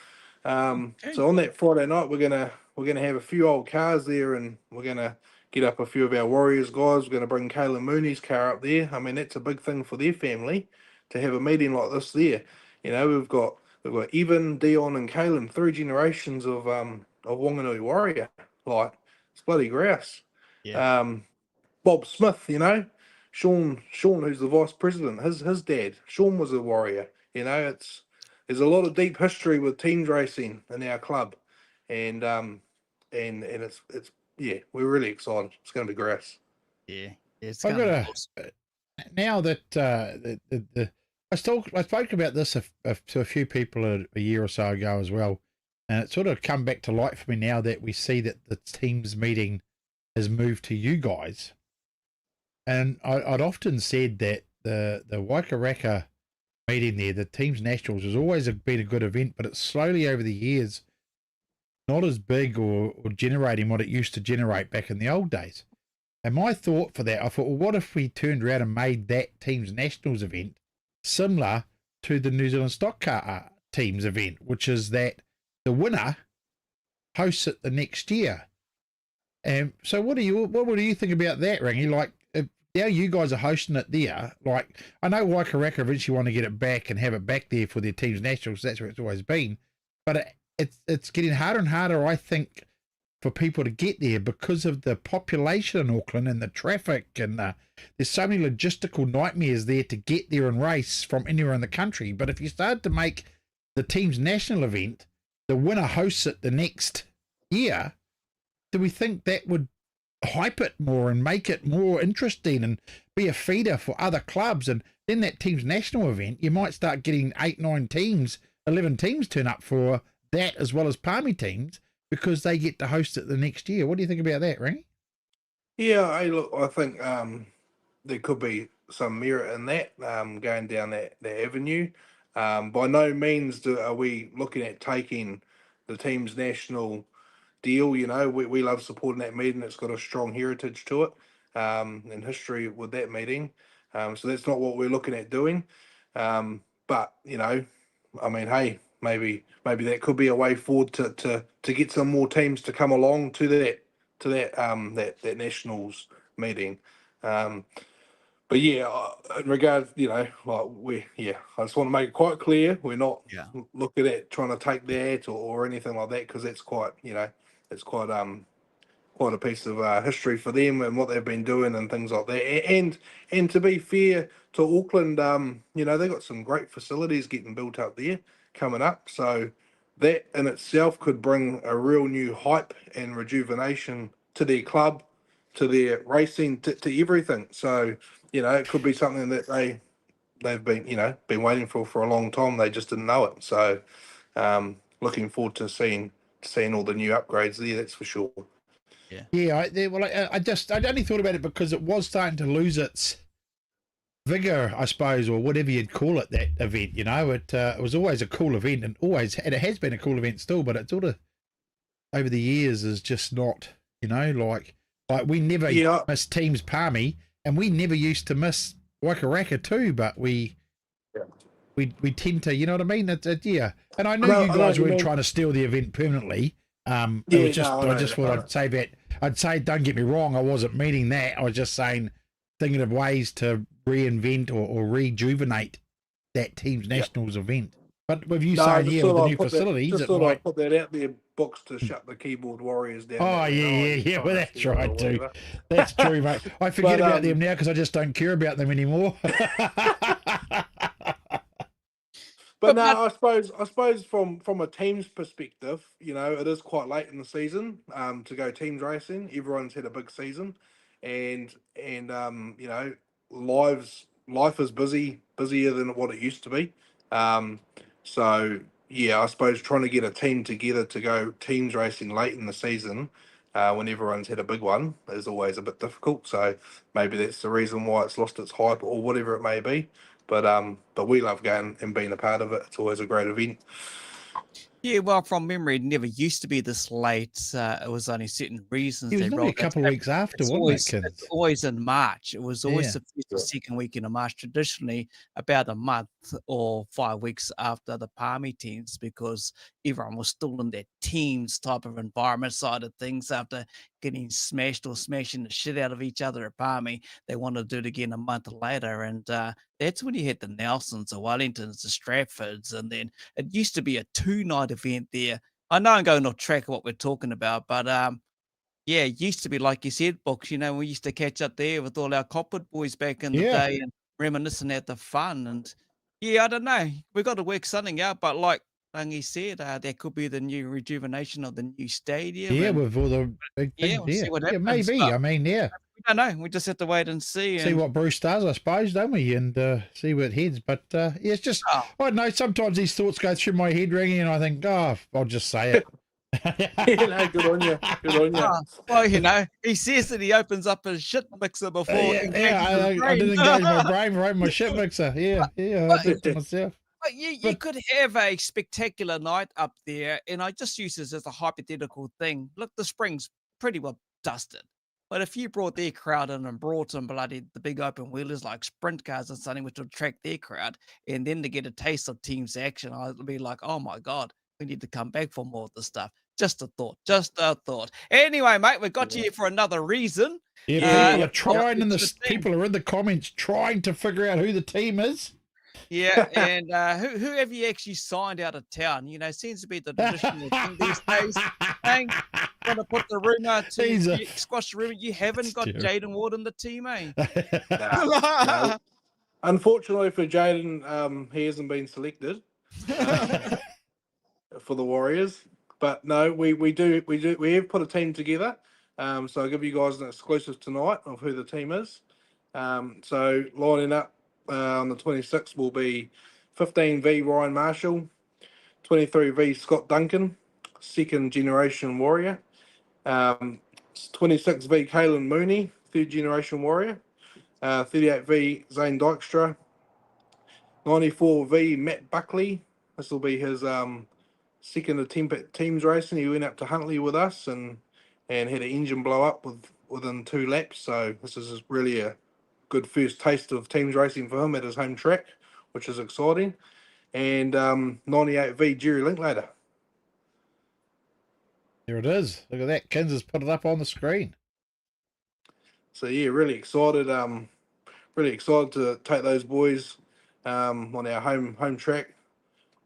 Okay. So on that Friday night, we're gonna have a few old cars there, and we're gonna get up a few of our Warriors guys. We're gonna bring Kayla Mooney's car up there. I mean, that's a big thing for their family to have a meeting like this there. We've got Evan, Dion, and Kaylin, 3 generations of Wanganui Warrior. Like, it's bloody grouse. Yeah. Bob Smith, Sean, who's the vice president, his dad, Sean was a warrior. There's a lot of deep history with teams racing in our club, and it's we're really excited. It's going to be grass. Yeah. It's I've gonna got be awesome. now that I spoke about this to a few people a year or so ago as well, and it's sort of come back to light for me now that we see that the teams meeting has moved to you guys. And I'd often said that the Waikaraka meeting there, the teams nationals, has always been a good event, but it's slowly over the years not as big or generating what it used to generate back in the old days. And my thought for that, I thought, well, what if we turned around and made that teams nationals event similar to the New Zealand Stock Car teams event, which is that the winner hosts it the next year. And so what do you think about that, Rangi? Like, now you guys are hosting it there. Like, I know Waikaraka eventually want to get it back and have it back there for their teams nationals. That's where it's always been. But it's getting harder and harder, I think, for people to get there because of the population in Auckland and the traffic, and there's so many logistical nightmares there to get there and race from anywhere in the country. But if you start to make the team's national event, the winner hosts it the next year, do we think that would hype it more and make it more interesting and be a feeder for other clubs? And then that team's national event, you might start getting 8, 9 teams, 11 teams turn up for that, as well as Palmy teams, because they get to host it the next year. What do you think about that, Rangi? Yeah, hey, look, I think there could be some merit in that, going down that avenue. By no means are we looking at taking the team's national deal. You know, we love supporting that meeting. It's got a strong heritage to it, and history with that meeting. So that's not what we're looking at doing. But you know, I mean, hey, maybe that could be a way forward to get some more teams to come along to that nationals meeting. But yeah, in regards, you know, like I just want to make it quite clear, we're not looking at trying to take that or anything like that, because it's quite, you know, it's quite a piece of history for them and what they've been doing and things like that. And to be fair to Auckland, you know, they've got some great facilities getting built up there coming up. So that in itself could bring a real new hype and rejuvenation to their club, to their racing, to everything. So, you know, it could be something that they've been waiting for a long time. They just didn't know it. So looking forward to seeing all the new upgrades there, that's for sure. Yeah, I only thought about it because it was starting to lose its vigor, I suppose, or whatever you'd call it, that event. You know, it was always a cool event, and it has been a cool event still, but it's sort of over the years is just not, you know, like we never miss Teams Palmy, and we never used to miss Wakaraka too, but we tend to, you know what I mean? And I know you guys weren't trying to steal the event permanently. I just thought I'd say, don't get me wrong, I wasn't meaning that. I was just saying, thinking of ways to reinvent or rejuvenate that team's nationals event. But with you saying, with the new facilities, I put that out there, books to shut the keyboard warriors down. Oh, yeah, well, that's right, too. That's true, mate. I forget about them now because I just don't care about them anymore. But no, I suppose from a team's perspective, you know, it is quite late in the season to go teams racing. Everyone's had a big season, and you know, life is busier than what it used to be. So yeah, I suppose trying to get a team together to go teams racing late in the season, when everyone's had a big one, is always a bit difficult. So maybe that's the reason why it's lost its hype or whatever it may be. But we love going and being a part of it. It's always a great event. Yeah, well, from memory, it never used to be this late. It was only certain reasons. It was normally a couple of weeks after, wasn't it? It's always in March. It was always the first or second weekend of March, traditionally about a month or 5 weeks after the Palmy teams, because everyone was still in their teams type of environment side of things after getting smashed or smashing the shit out of each other at Palmy. They wanted to do it again a month later. And that's when you had the Nelsons, the Wellingtons, the Stratfords, and then it used to be a 2-night event there. I know I'm going off track of what we're talking about, but yeah, it used to be, like you said, Books, you know, we used to catch up there with all our Kokpit boys back in the day and reminiscing at the fun. And yeah, I don't know, we got to work something out, but like Rangi said, that could be the new rejuvenation of the new stadium. Yeah, with all the big things. We'll see what happens. Maybe. I mean, we don't know. We just have to wait and see. See what Bruce does, I suppose, don't we? And see where it heads. But yeah, it's just, I don't know, sometimes these thoughts go through my head, Rangi, and I think, I'll just say it. No, good on you. Good on you. Well, you know, he says that he opens up his shit mixer before. I didn't engage my brain, right? My shit mixer. I did to myself. But you could have a spectacular night up there, and I just use this as a hypothetical thing. Look, the spring's pretty well dusted. But if you brought their crowd in and brought some the big open wheelers like sprint cars and something, which would attract their crowd, and then to get a taste of teams action, I'd be like, oh my God, we need to come back for more of this stuff. Just a thought. Anyway, mate, we got you here for another reason. Yeah, people are trying, people are in the comments trying to figure out who the team is. Yeah, and who have you actually signed out of town? You know, seems to be the traditional thing these days. going to put the rumor He's a- squash the rumor. You haven't got terrible. Jaden Ward in the team, eh? No. Unfortunately for Jaden, he hasn't been selected for the Warriors. But no, we have put a team together. So I'll give you guys an exclusive tonight of who the team is. So lining up on the 26th will be 15V Ryan Marshall, 23V Scott Duncan, second generation warrior. 26V Kalen Mooney, third generation warrior. 38V Zane Dykstra, 94V Matt Buckley. This will be his second attempt at teams racing. He went up to Huntley with us and had an engine blow up within 2 laps. So this is really a good first taste of teams racing for him at his home track, which is exciting. And 98V Jerry Linklater. There it is. Look at that. Kinser's put it up on the screen. So yeah, really excited. Really excited to take those boys on our home track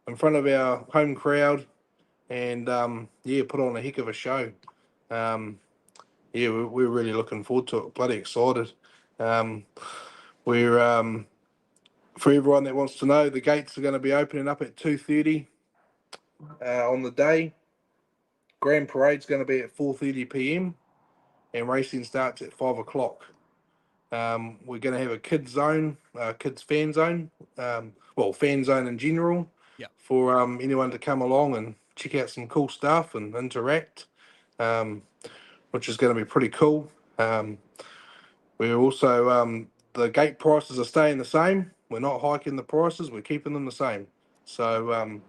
in front of our home crowd, and yeah, put on a heck of a show. Yeah, we're really looking forward to it. Bloody excited. We're for everyone that wants to know, the gates are going to be opening up at 2:30 on the day. Grand parade's going to be at 4:30 p.m. and racing starts at 5 o'clock. We're going to have a kids zone, kids fan zone, well, fan zone in general, Yep. for anyone to come along and check out some cool stuff and interact, which is going to be pretty cool. We're also, the gate prices are staying the same. We're not hiking the prices, we're keeping them the same. So,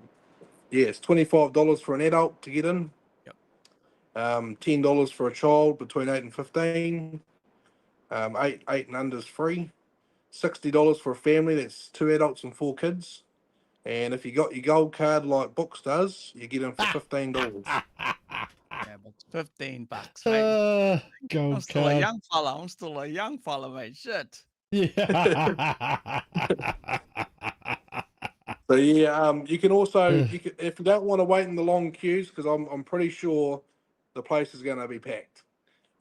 yeah, it's $25 for an adult to get in. Yep. $10 for a child between 8 and 15. 8 and under is free. $60 for a family, that's 2 adults and 4 kids. And if you got your gold card like Books does, you get in for $15. Yeah, but it's $15, mate. I'm Gold still a card. young fella. I'm still a young fella, mate. Shit. Yeah. So yeah, you can also, if you don't want to wait in the long queues, because I'm pretty sure the place is going to be packed.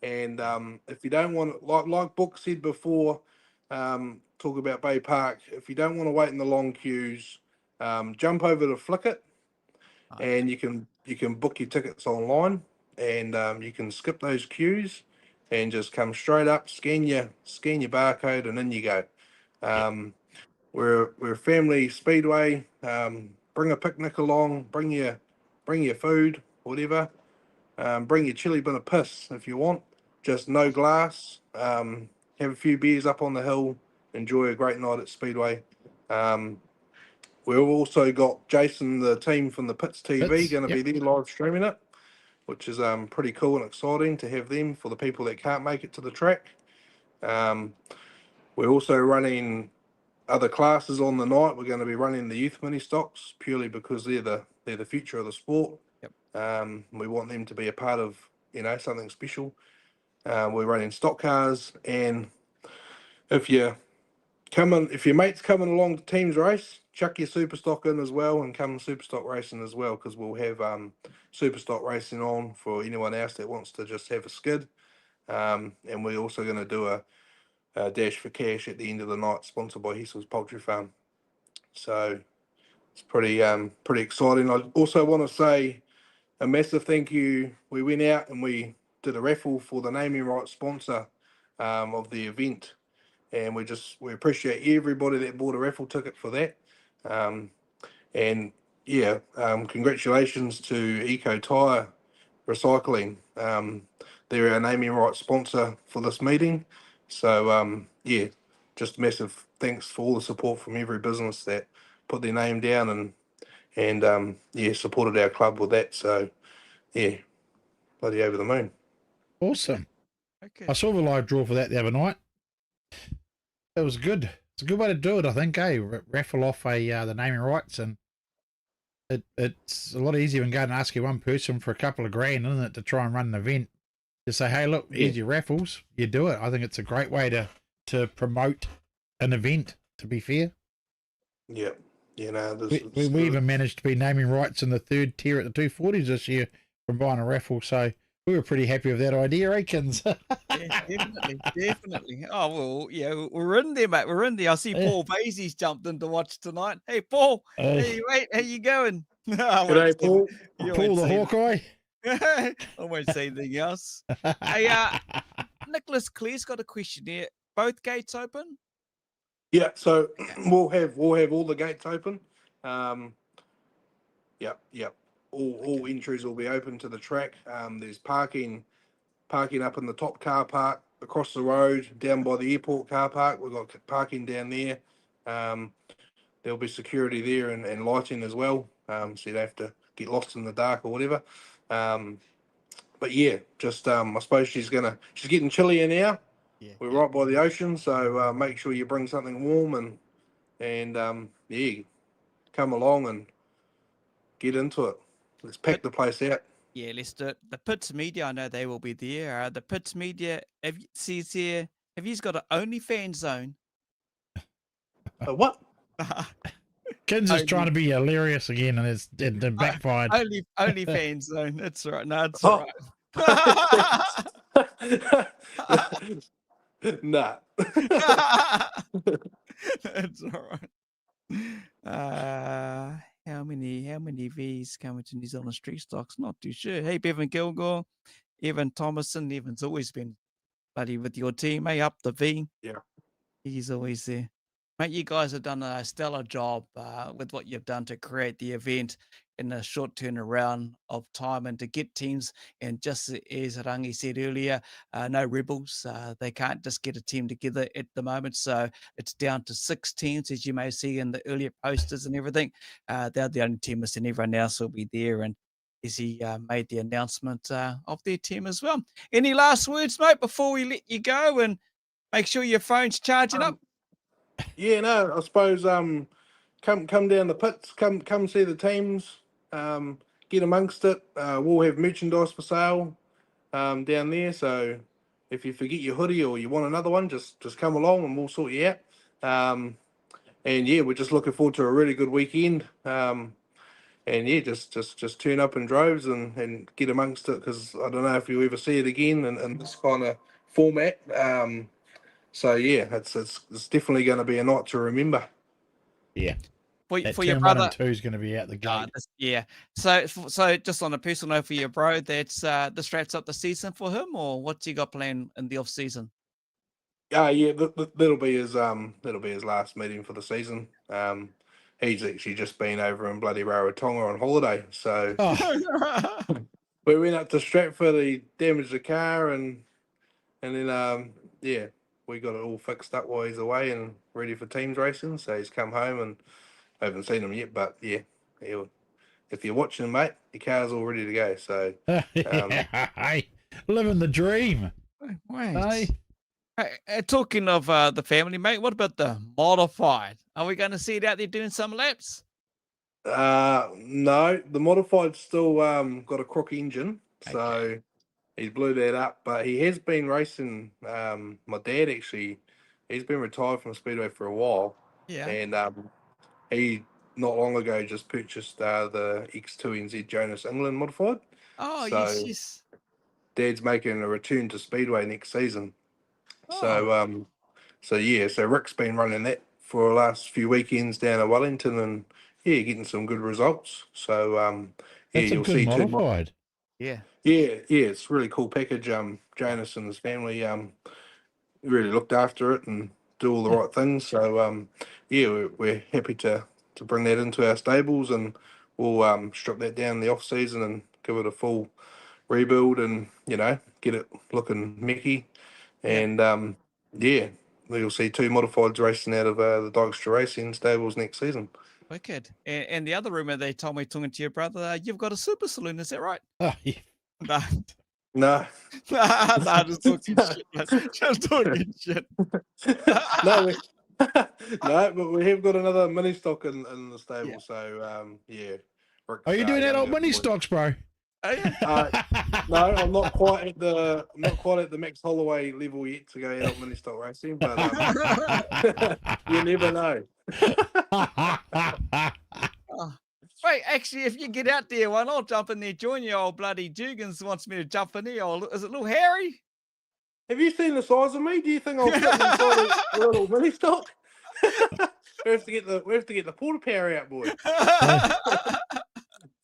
And if you don't want, like Book said before, talk about Baypark. If you don't want to wait in the long queues, jump over to Flickit, and you can book your tickets online, and you can skip those queues and just come straight up, scan your barcode, and in you go. We're a family speedway. Bring a picnic along. Bring your food, whatever. Bring your chili bin of piss if you want. Just no glass. Have a few beers up on the hill. Enjoy a great night at Speedway. We've also got Jason, the team from the Pits TV, Pits, going to be there live streaming it, which is pretty cool and exciting to have them for the people that can't make it to the track. We're also running other classes on the night. We're going to be running the youth mini stocks purely because they're the future of the sport. Yep. We want them to be a part of something special. We're running stock cars, and if your mate's coming along to teams race, chuck your super stock in as well and come super stock racing as well, because we'll have super stock racing on for anyone else that wants to just have a skid. And we're also going to do a dash for cash at the end of the night, sponsored by Hessel's Poultry Farm. So it's pretty exciting. I also want to say a massive thank you. We went out and we did a raffle for the naming rights sponsor of the event, and we appreciate everybody that bought a raffle ticket for that. And yeah, congratulations to Eco Tire Recycling. They're our naming rights sponsor for this meeting. So yeah, just massive thanks for all the support from every business that put their name down and yeah, supported our club with that. So yeah, bloody over the moon. Awesome. Okay. I saw the live draw for that the other night. It was good. It's a good way to do it, I think, eh? Raffle off the naming rights, and it's a lot easier than going and asking one person for a couple of grand, isn't it, to try and run an event. Just say, hey, look, here's your raffles. You do it. I think it's a great way to promote an event, to be fair. Yeah. We even managed to be naming rights in the 3rd tier at the 240s this year from buying a raffle. So We were pretty happy with that idea, Akins. Yeah, definitely. Oh well, yeah, we're in there, mate. We're in there. I see Yeah. Paul Vasey's jumped in to watch tonight. Hey, Paul. Hey, mate, how you going? I won't G'day, say Paul. you Paul won't the say Hawkeye. I won't say anything else. Hey, Nicholas Clear's got a question here. Both gates open? Yeah, so we'll have all the gates open. Yep. All entries will be open to the track. There's parking up in the top car park, across the road, down by the airport car park. We've got parking down there. There'll be security there and lighting as well, so you don't have to get lost in the dark or whatever. But yeah, just I suppose she's getting chillier now. Yeah. We're right by the ocean, so make sure you bring something warm and yeah, come along and get into it. Let's pack the place out. Yeah, let's do it. The Pits Media, I know they will be there. The Pits Media, says here, have you got an OnlyFans zone? What? Kinser's trying to be hilarious again, and it backfired. OnlyFans zone. That's right. No, it's Oh. all right. Nah. That's all right. How many V's coming to New Zealand street stocks? Not too sure. Hey, Bevan Kilgore, Evan Thomason. Evan's always been bloody with your team. Hey, up the V. Yeah. He's always there. Mate, you guys have done a stellar job with what you've done to create the event in a short turnaround of time and to get teams. And just as Rangi said earlier, no rebels. They can't just get a team together at the moment. So it's down to 6 teams, as you may see in the earlier posters and everything. They're the only team and everyone else will be there. And as he made the announcement of their team as well. Any last words, mate, before we let you go and make sure your phone's charging up? Yeah, no, I suppose come down the pits, come see the teams, get amongst it. We'll have merchandise for sale down there. So if you forget your hoodie or you want another one, just come along and we'll sort you out. And yeah, we're just looking forward to a really good weekend. And yeah, just turn up in droves and get amongst it, because I don't know if you'll ever see it again in this kind of format. So yeah, it's definitely going to be a night to remember. Yeah. For That your turn brother, 1 and 2 is going to be out the gate. yeah. So just on a personal note for your bro, that's this wraps up the season for him, or what's he got planned in the off season? Yeah, that'll be his last meeting for the season. He's actually just been over in bloody Rarotonga on holiday, so we went up to Stratford. He damaged the car, and then yeah, we got it all fixed up while he's away and ready for teams racing. So he's come home, and I haven't seen him yet, but yeah, if you're watching, mate, your car's all ready to go. So Hey, living the dream. Wait. Hey, talking of the family, mate, what about the modified? Are we going to see it out there doing some laps? No, the modified's still got a crook engine, so he blew that up. But he has been racing. My dad actually, he's been retired from Speedway for a while. Yeah. And he not long ago just purchased the X2NZ Jonas England modified. Oh, So yes. Dad's making a return to Speedway next season. Oh. So yeah, so Rick's been running that for the last few weekends down at Wellington, and yeah, getting some good results. So yeah, That's a you'll good see modified. Yeah. Yeah, it's a really cool package. Jonas and his family really looked after it and do all the right things. So yeah, we're happy to bring that into our stables, and we'll strip that down in the off season and give it a full rebuild, and get it looking mecky. And yeah, you'll see 2 modifieds racing out of the Dykstra Racing stables next season. Wicked. And the other rumor they told me, talking to your brother, you've got a super saloon. Is that right? Oh, yeah. No. No. No, just talking shit. Man. Just talking shit. No, no, but we have got another mini stock in the stable. Yeah. So yeah. Rick's, Are you doing that old younger mini boy. stocks, bro? Oh, yeah. No, I'm not quite at the Max Holloway level yet to go out mini stock racing, but you never know. Hey, actually, if you get out there, why not jump in there? Join your old bloody Jugans wants me to jump in there. Is it little Harry? Have you seen the size of me? Do you think I'll fit inside a little mini stock? we have to get the porta power out, boy.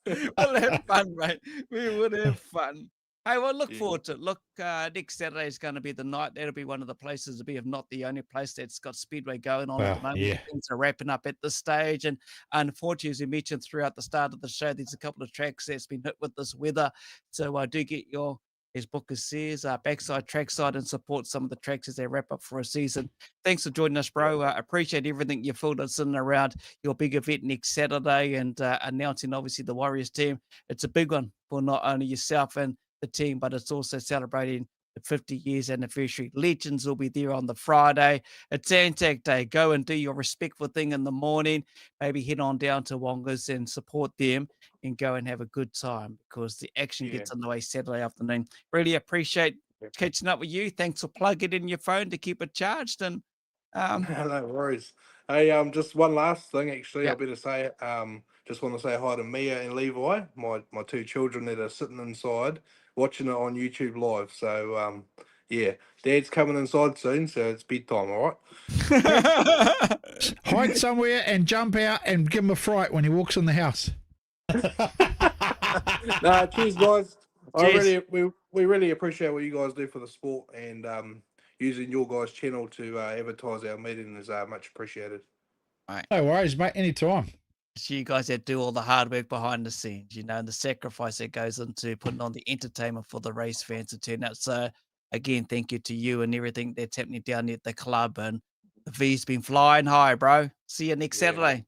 We'll have fun, mate. We would have fun. Hey, well, look forward to it. Look, next Saturday is going to be the night. That'll be one of the places to be, if not the only place that's got Speedway going on at the moment. Yeah. Things are wrapping up at this stage. And unfortunately, as we mentioned throughout the start of the show, there's a couple of tracks that's been hit with this weather. So do get your, as Booker says, backside, trackside, and support some of the tracks as they wrap up for a season. Thanks for joining us, bro. Appreciate everything you filled us in around your big event next Saturday and announcing, obviously, the Warriors team. It's a big one for not only yourself and the team, but it's also celebrating the 50 years anniversary. Legends will be there on the Friday. It's Anzac Day. Go and do your respectful thing in the morning. Maybe head on down to Wonga's and support them and go and have a good time because the action gets underway Saturday afternoon. Really appreciate catching up with you. Thanks for plugging in your phone to keep it charged. And no worries. Hey, just one last thing, actually, Yeah. I better say it. Just want to say hi to Mia and Levi, my two children that are sitting inside watching it on YouTube live. So yeah, Dad's coming inside soon, so it's bedtime, all right? Hide somewhere and jump out and give him a fright when he walks in the house. No, cheers, guys. Cheers. We really appreciate what you guys do for the sport, and using your guys' channel to advertise our meeting is much appreciated. No worries, mate. Anytime. It's you guys that do all the hard work behind the scenes, and the sacrifice that goes into putting on the entertainment for the race fans to turn out. So again, thank you to you and everything that's happening down at the club. And the V's been flying high, bro. See you next Saturday.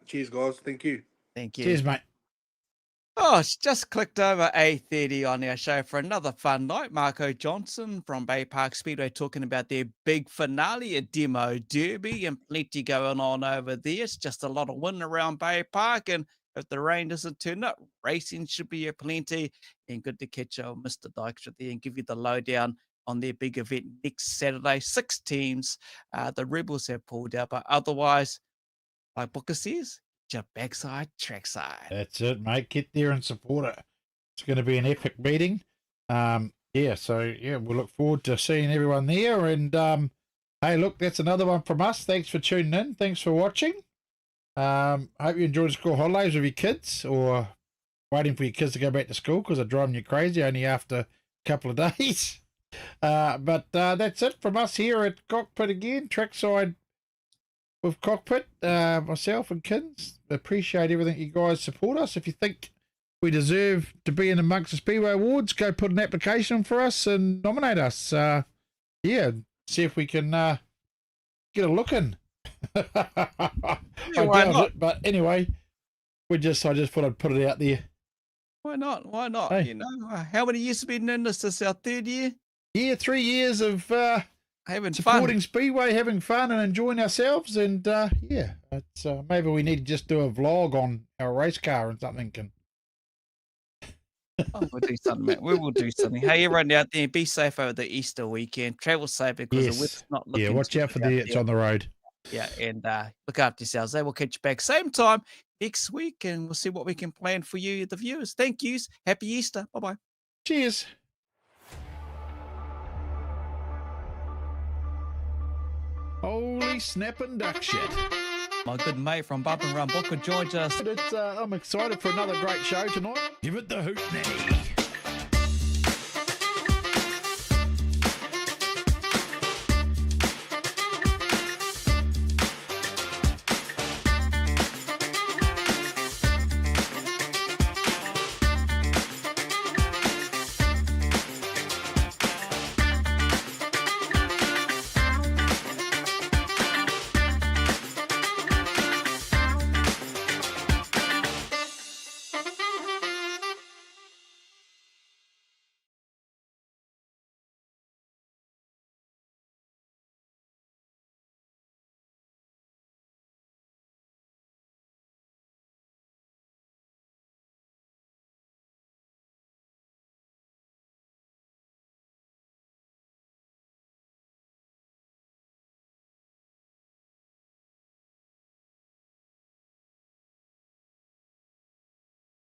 Cheers, guys. Thank you. Thank you. Cheers, mate. Oh, it's just clicked over 8:30 on our show for another fun night. Macau Johnson from Baypark Speedway talking about their big finale at Demo Derby and plenty going on over there. It's just a lot of wind around Baypark, and if the rain doesn't turn up, racing should be a plenty. And good to catch Mr. Dykstra there and give you the lowdown on their big event next Saturday. 6 teams. The Rebels have pulled out, but otherwise, like Booker says, your backside, trackside. That's it, mate. Get there and support it. It's going to be an epic meeting. We'll look forward to seeing everyone there. And hey, look, that's another one from us. Thanks for tuning in. Thanks for watching. Hope you enjoyed the school holidays with your kids, or waiting for your kids to go back to school because they're driving you crazy only after a couple of days. But that's it from us here at Kokpit again, trackside with Kokpit, myself and Kins. Appreciate everything you guys support us. If you think we deserve to be in amongst the Speedway Awards, go put an application for us and nominate us. See if we can get a look in. Why not? But anyway, I just thought I'd put it out there. Why not? Why not? Hey. How many years have we been in this? This is our 3rd year? Yeah, 3 years of Having supporting fun. Speedway, having fun and enjoying ourselves. And it's maybe we need to just do a vlog on our race car and something. We'll do something, mate. We will do something. Hey, everyone out there, be safe over the Easter weekend. Travel safe because the weather's not looking. Yeah, watch out for it's on the road. Yeah, and look after yourselves. We'll catch you back same time next week, and we'll see what we can plan for you, the viewers. Thank yous. Happy Easter. Bye-bye. Cheers. Holy snapping duck shit. My good mate from Bump and Run Booker joins us. I'm excited for another great show tonight. Give it the hoot, Nanny.